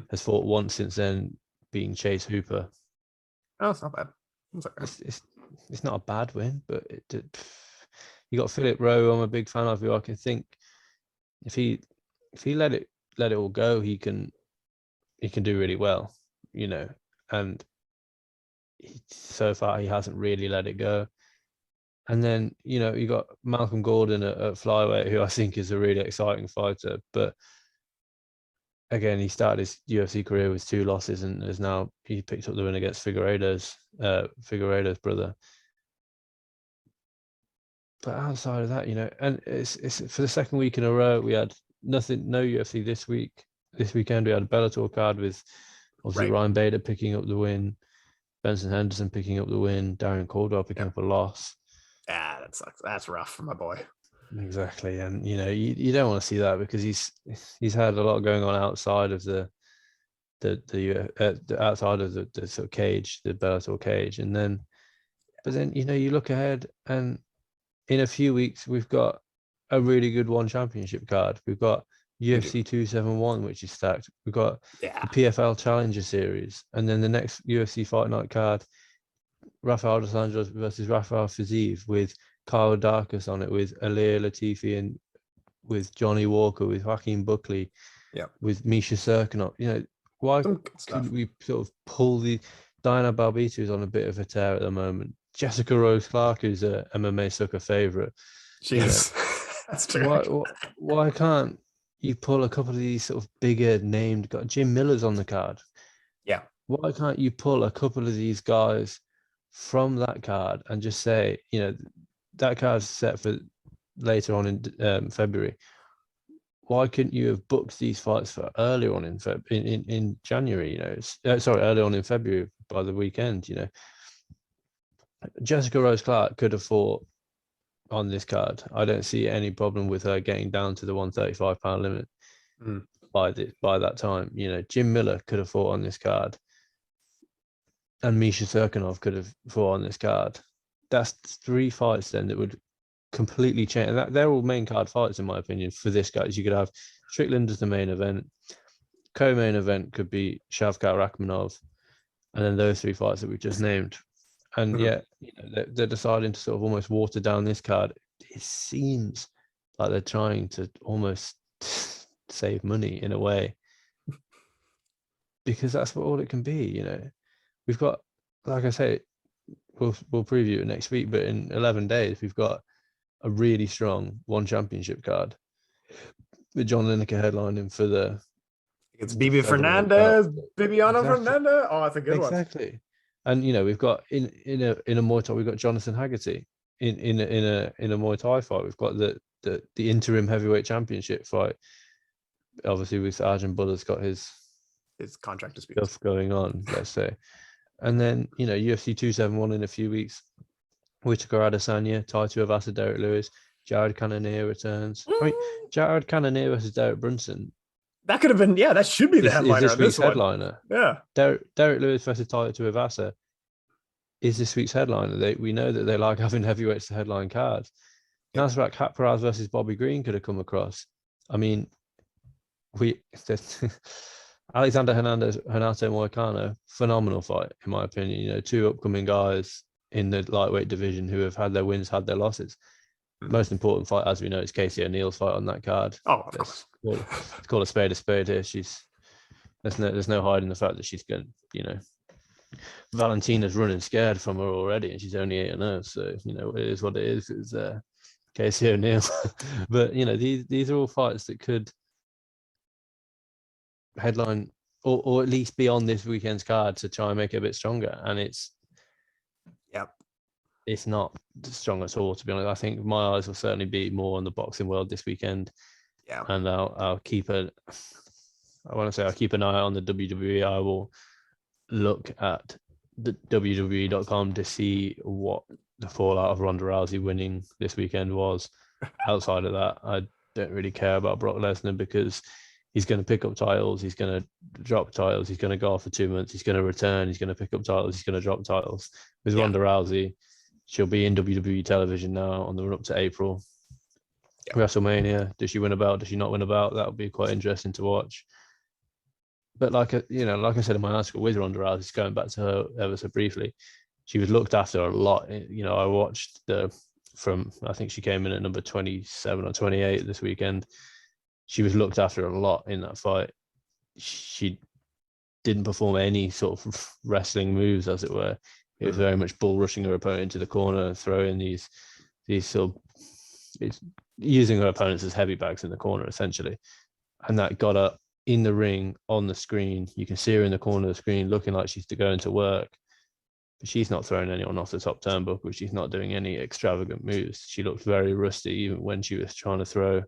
Has fought once since then, being Chase Hooper. Oh, it's not bad. It's not a bad win, but you got Philip Rowe. I'm a big fan of, who I can think if he let it all go, he can do really well, and so far he hasn't really let it go. And then you got Malcolm Gordon at flyweight, who I think is a really exciting fighter, but again, he started his UFC career with 2 losses and he picked up the win against Figueiredo's brother. But outside of that, and it's for the second week in a row, we had no UFC this week. This weekend we had a Bellator card with obviously Ryan Bader picking up the win, Benson Henderson picking up the win, Darren Caldwell picking up a loss. Yeah, that sucks. That's rough for my boy. Exactly, and you don't want to see that, because he's had a lot going on outside of the outside of the sort of cage, the Bellator cage, but then you look ahead, and in a few weeks we've got a really good one championship card. We've got UFC 271, which is stacked. We've got the PFL Challenger Series, and then the next UFC Fight Night card, Rafael dos Anjos versus Rafael Fiziev, with Kyle Darkus on it, with Alir Latifi, and with Johnny Walker, with Joaquin Buckley, with Misha Serkinov. Why couldn't we sort of pull the Diana Balbita, who's on a bit of a tear at the moment, Jessica Rose Clark, who's a MMA Sucka favorite. She is. That's true. Why can't you pull a couple of these sort of bigger named guys? Jim Miller's on the card. Yeah. Why can't you pull a couple of these guys from that card and just say, that card's set for later on in February. Why couldn't you have booked these fights for earlier on in January? Early on in February by the weekend. Jessica Rose Clark could have fought on this card. I don't see any problem with her getting down to the 135-pound limit by that time. Jim Miller could have fought on this card, and Misha Serkinov could have fought on this card. That's 3 fights then that would completely change. And they're all main card fights, in my opinion, for this guy. You could have Strickland as the main event. Co-main event could be Shavkat Rakhmonov, and then those 3 fights that we've just named. And yet, they're deciding to sort of almost water down this card. It seems like they're trying to almost save money in a way, because that's what all it can be. we've got, like I say, we'll preview it next week, but in 11 days, we've got a really strong one championship card with John Lineker headlining for the. It's Bibi Fernandez, Bibiano Fernandez. Oh, that's a good one. Exactly. And we've got in a Muay Thai, we've got Jonathan Haggerty in a Muay Thai fight. We've got the interim heavyweight championship fight. Obviously, with Arjun Bulla's got his contract dispute stuff going on, let's say. And then, UFC 271 in a few weeks. Whitaker Adesanya, Taito Avasa, Derek Lewis, Jared Cannonier returns. I mean, Jared Cannonier versus Derek Brunson. That could have been, that should be the headliner. This week's headliner. Yeah. Derek Lewis versus Taito Avasa is this week's headliner. We know that they like having heavyweights to headline cards. Nasrat Haqparast versus Bobby Green could have come across. I mean, Alexander Hernandez, Renato Moicano, phenomenal fight, in my opinion. Two upcoming guys in the lightweight division who have had their wins, had their losses. Most important fight, as we know, is Casey O'Neill's fight on that card. Oh, of course. Let's call a spade here. There's no hiding the fact that she's going, Valentina's running scared from her already, and she's only 8-0. So, it is what it is. It's Casey O'Neill. But, these are all fights that could headline or at least be on this weekend's card to try and make it a bit stronger. And it's not strong at all, to be honest. I think my eyes will certainly be more on the boxing world this weekend. Yeah. And I'll keep an eye on the WWE. I will look at the WWE.com to see what the fallout of Ronda Rousey winning this weekend was. Outside of that, I don't really care about Brock Lesnar because he's going to pick up titles. He's going to drop titles. He's going to go off for 2 months. He's going to return. He's going to pick up titles. He's going to drop titles. With Ronda Rousey, she'll be in WWE television now on the run up to April. WrestleMania. Does she win a belt? Does she not win a belt? That would be quite interesting to watch. But like I said in my article with Ronda Rousey, going back to her ever so briefly, she was looked after a lot. I watched I think she came in at number 27 or 28 this weekend. She was looked after a lot in that fight. She didn't perform any sort of wrestling moves, as it were. It was very much bull rushing her opponent into the corner, throwing these sort of, it's using her opponents as heavy bags in the corner, essentially. And that got her in the ring on the screen. You can see her in the corner of the screen looking like she's going to work. But she's not throwing anyone off the top turnbuckle. She's not doing any extravagant moves. She looked very rusty even when she was trying to throw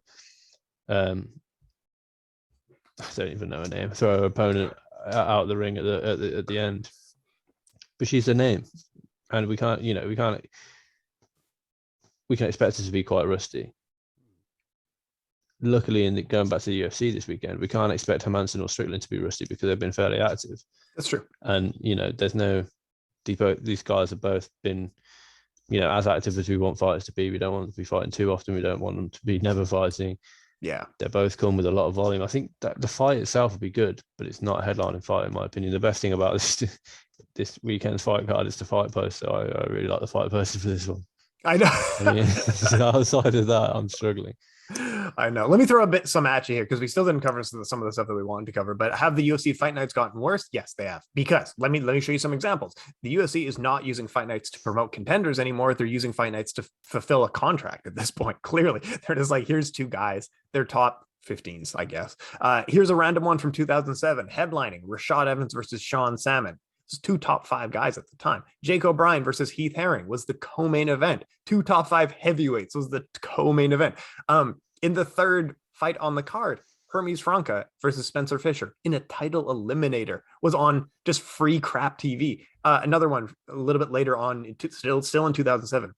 I don't even know her name. Throw her opponent out of the ring at the end. But she's a name, and we can expect her to be quite rusty. Luckily, going back to the UFC this weekend, we can't expect Hermansson or Strickland to be rusty because they've been fairly active. That's true. And there's no these guys have both been as active as we want fighters to be. We don't want them to be fighting too often. We don't want them to be never fighting. Yeah, they both come with a lot of volume. I think that the fight itself will be good, but it's not a headlining fight in my opinion. The best thing about this weekend's fight card is the fight post. So I really like the fight poster for this one. I know. Outside of that, I'm struggling. I know. Let me throw some at you here because we still didn't cover some of the stuff that we wanted to cover. But have the UFC fight nights gotten worse? Yes, they have. Because let me show you some examples. The UFC is not using fight nights to promote contenders anymore. They're using fight nights to fulfill a contract at this point. Clearly, they're just like, here's two guys. They're top 15s, I guess. Here's a random one from 2007. Headlining Rashad Evans versus Sean Salmon. It's 2 top 5 guys at the time. Jake O'Brien versus Heath Herring was the co-main event. 2 top 5 heavyweights was the co-main event. In the third fight on the card, Hermes Franca versus Spencer Fisher in a title eliminator was on just free crap TV. Another one a little bit later on, still in 2007.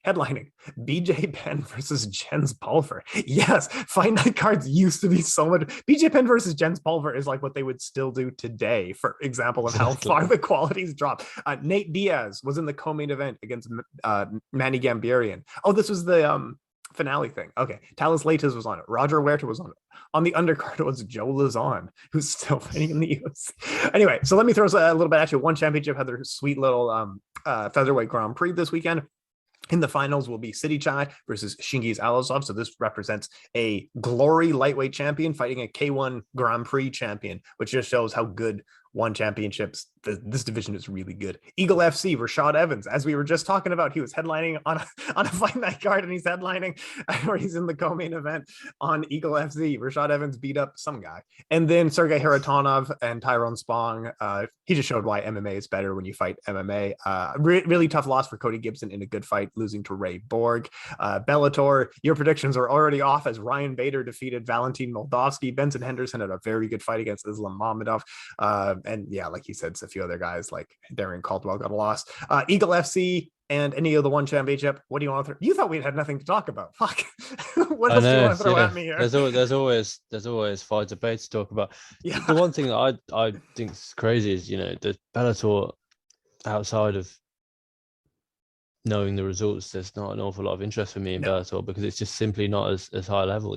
Headlining BJ Penn versus Jens Pulver. Yes, fight night cards used to be so much. BJ Penn versus Jens Pulver is like what they would still do today, for example, of how far the quality's dropped. Nate Diaz was in the co-main event against Manny Gambarian. Oh, this was the finale thing. Okay, Talis Leites was on it. Roger Huerta was on it. On the undercard was Joe Lazon, who's still fighting in the UFC. Anyway, so let me throw a little bit at you. One Championship had their sweet little featherweight Grand Prix this weekend. In the finals will be City Chai versus Shingiz Alazov. So this represents a glory lightweight champion fighting a K1 Grand Prix champion, which just shows how good one championships. This division is really good. Eagle FC, Rashad Evans, as we were just talking about, he was headlining on a fight night card, and he's headlining, or he's in the co-main event on Eagle FC. Rashad Evans beat up some guy. And then Sergey Haratonov and Tyrone Spong. He just showed why MMA is better when you fight MMA. Really tough loss for Cody Gibson in a good fight, losing to Ray Borg. Bellator, your predictions are already off as Ryan Bader defeated Valentin Moldavsky. Benson Henderson had a very good fight against Islam Mamedov. And yeah, like he said, a few other guys like Darren Caldwell got a loss. Eagle FC and any of the one championship. What do you want to throw? You thought we had nothing to talk about. Fuck. What else do you want to throw at me here? There's always fight debate to talk about. Yeah. The one thing that I think is crazy is, the Bellator, outside of knowing the results, there's not an awful lot of interest for me in Bellator because it's just simply not as high level,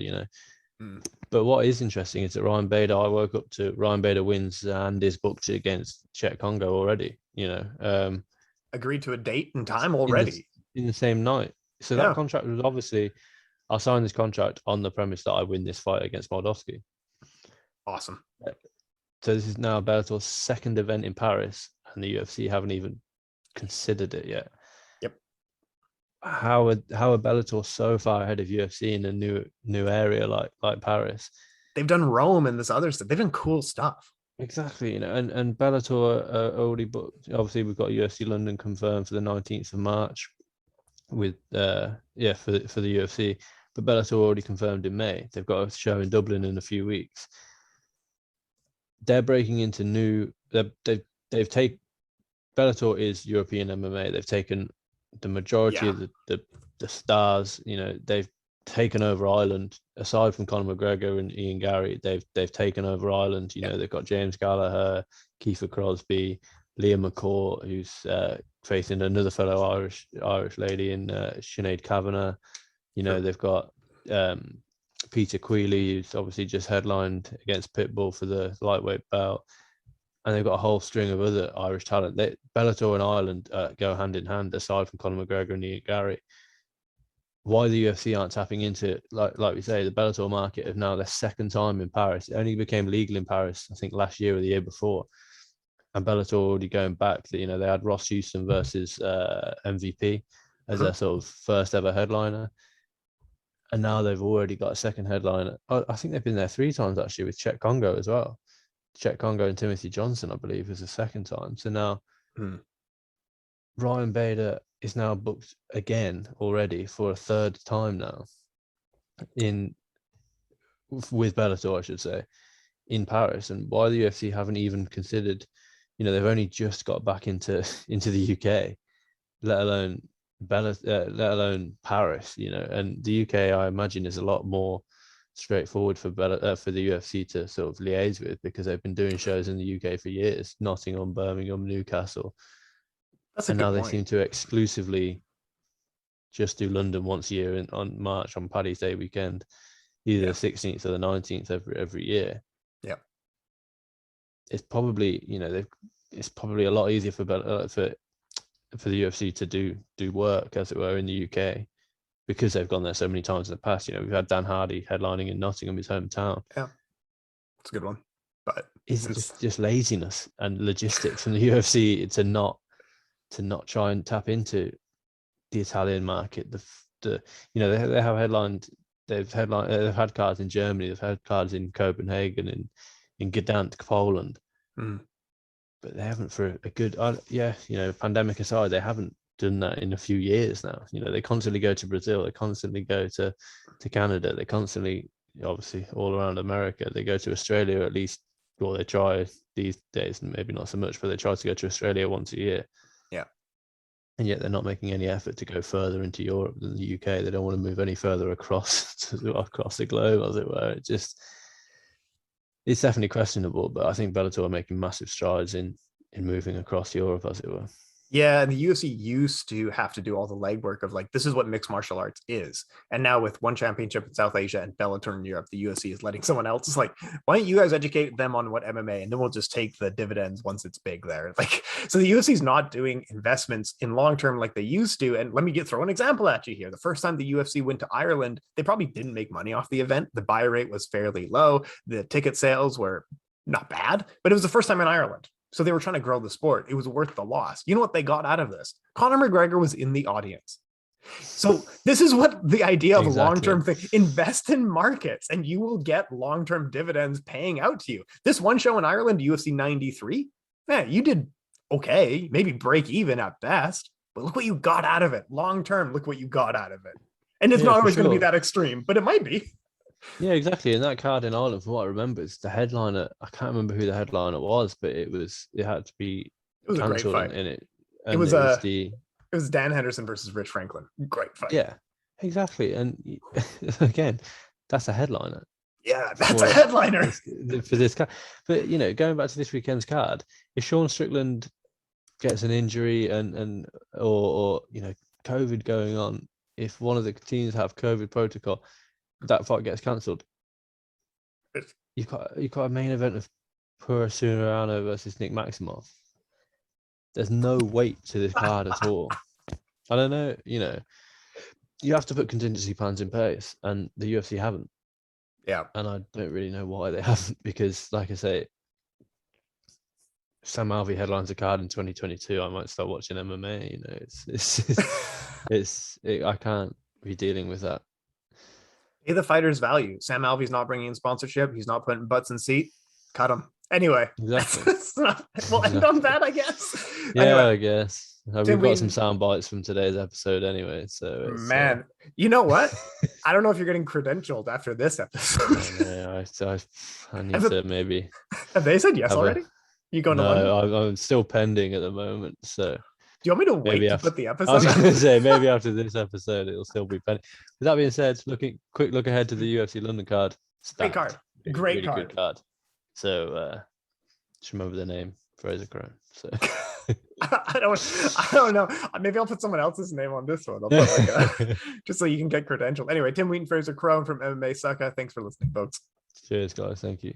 But what is interesting is that Ryan Bader, I woke up to Ryan Bader wins and is booked against Czech Congo already, agreed to a date and time already in the same night. So that contract was obviously, I'll sign this contract on the premise that I win this fight against Moldavsky. Awesome. So this is now Bellator's second event in Paris, and the UFC haven't even considered it yet. Yep. How are Bellator so far ahead of UFC in a new area like Paris? They've done Rome and this other stuff. They've done cool stuff. Exactly, and Bellator already booked. Obviously, we've got UFC London confirmed for the 19th of March with for the UFC, but Bellator already confirmed in May. They've got a show in Dublin in a few weeks. They're breaking into new. They've taken Bellator is European MMA. They've taken the majority of the stars. They've taken over Ireland. Aside from Conor McGregor and Ian Gary, they've taken over Ireland. They've got James Gallagher, Kiefer Crosby, Leah McCourt, who's facing another fellow Irish lady in Sinead Kavanagh. They've got Peter Queally, who's obviously just headlined against Pitbull for the lightweight belt. And they've got a whole string of other Irish talent. Bellator and Ireland go hand in hand, aside from Conor McGregor and Ian Gary. Why the UFC aren't tapping into, like we say, the Bellator market of now their second time in Paris. It only became legal in Paris, I think, last year or the year before. And Bellator already going back, they had Ross Houston versus MVP as their sort of first ever headliner. And now they've already got a second headliner. I think they've been there 3 times actually with Czech Congo as well. Czech Congo and Timothy Johnson, I believe, is the second time. So now Ryan Bader is now booked again already for a third time now with Bellator, I should say, in Paris. And why the UFC haven't even considered, they've only just got back into the UK, let alone Paris, and the UK, I imagine, is a lot more straightforward for the UFC to sort of liaise with, because they've been doing shows in the UK for years, Nottingham, Birmingham, Newcastle. And now they seem to exclusively just do London once a year on March on Paddy's Day weekend, either the 16th or the 19th every year. Yeah, it's probably it's probably a lot easier for the UFC to do work, as it were, in the UK, because they've gone there so many times in the past. We've had Dan Hardy headlining in Nottingham, his hometown. Yeah, it's a good one, but it's just laziness and logistics from the UFC to not try and tap into the Italian market. They have headlined. They've had cards in Germany. They've had cards in Copenhagen, in Gdansk, Poland. But they haven't for a good. Pandemic aside, they haven't done that in a few years now. They constantly go to Brazil. They constantly go to Canada. They constantly, obviously, all around America. They go to Australia at least. Well, they try these days, maybe not so much, but they try to go to Australia once a year. Yeah. And yet they're not making any effort to go further into Europe than the UK. They don't want to move any further across the globe, as it were. It's definitely questionable, but I think Bellator are making massive strides in moving across Europe, as it were. Yeah, and the UFC used to have to do all the legwork of this is what mixed martial arts is. And now with one championship in South Asia and Bellator in Europe, the UFC is letting someone else. It's why don't you guys educate them on what MMA, and then we'll just take the dividends once it's big there. So the UFC is not doing investments in long term like they used to. And let me throw an example at you here. The first time the UFC went to Ireland, they probably didn't make money off the event. The buy rate was fairly low. The ticket sales were not bad, but it was the first time in Ireland. So they were trying to grow the sport. It was worth the loss. You know what they got out of this? Conor McGregor was in the audience. So this is what the idea of a long-term thing, invest in markets and you will get long-term dividends paying out to you. This one show in Ireland, UFC 93, you did okay, maybe break even at best, but look what you got out of it. Long-term, look what you got out of it. And it's not always going to be that extreme, but it might be. Yeah, exactly. And that card in Ireland, from what I remember, it's the headliner. I can't remember who the headliner was, but it had to be cancelled in it. And it was Dan Henderson versus Rich Franklin. Great fight. Yeah, exactly. And again, that's a headliner. Yeah, that's a headliner for this card. But going back to this weekend's card, if Sean Strickland gets an injury or COVID going on, if one of the teams have COVID protocol, that fight gets cancelled. You've got a main event of Serrano versus Nick Maximov. There's no weight to this card at all. I don't know, you have to put contingency plans in place, and the UFC haven't. Yeah. And I don't really know why they haven't, because, like I say, Sam Alvey headlines a card in 2022. I might start watching MMA. I can't be dealing with that. Pay the fighter's value. Sam Alvey's not bringing in sponsorship. He's not putting butts in seat. Cut him. Anyway, exactly. We'll end on that, I guess. Yeah, anyway, I guess. We've got some sound bites from today's episode anyway. So man, you know what? I don't know if you're getting credentialed after this episode. I need to maybe. Have they said yes already? You going to London? I'm still pending at the moment. So do you want me to wait to put the episode? I was going to say maybe after this episode it'll still be pending. With that being said, quick look ahead to the UFC London card. Great card. Great really card. Good card. So just remember the name, Frazer Crone. So I don't know. Maybe I'll put someone else's name on this one. I'll put just so you can get credentialed. Anyway, Tim Wheaton, Frazer Crone from MMA Sucka. Thanks for listening, folks. Cheers, guys. Thank you.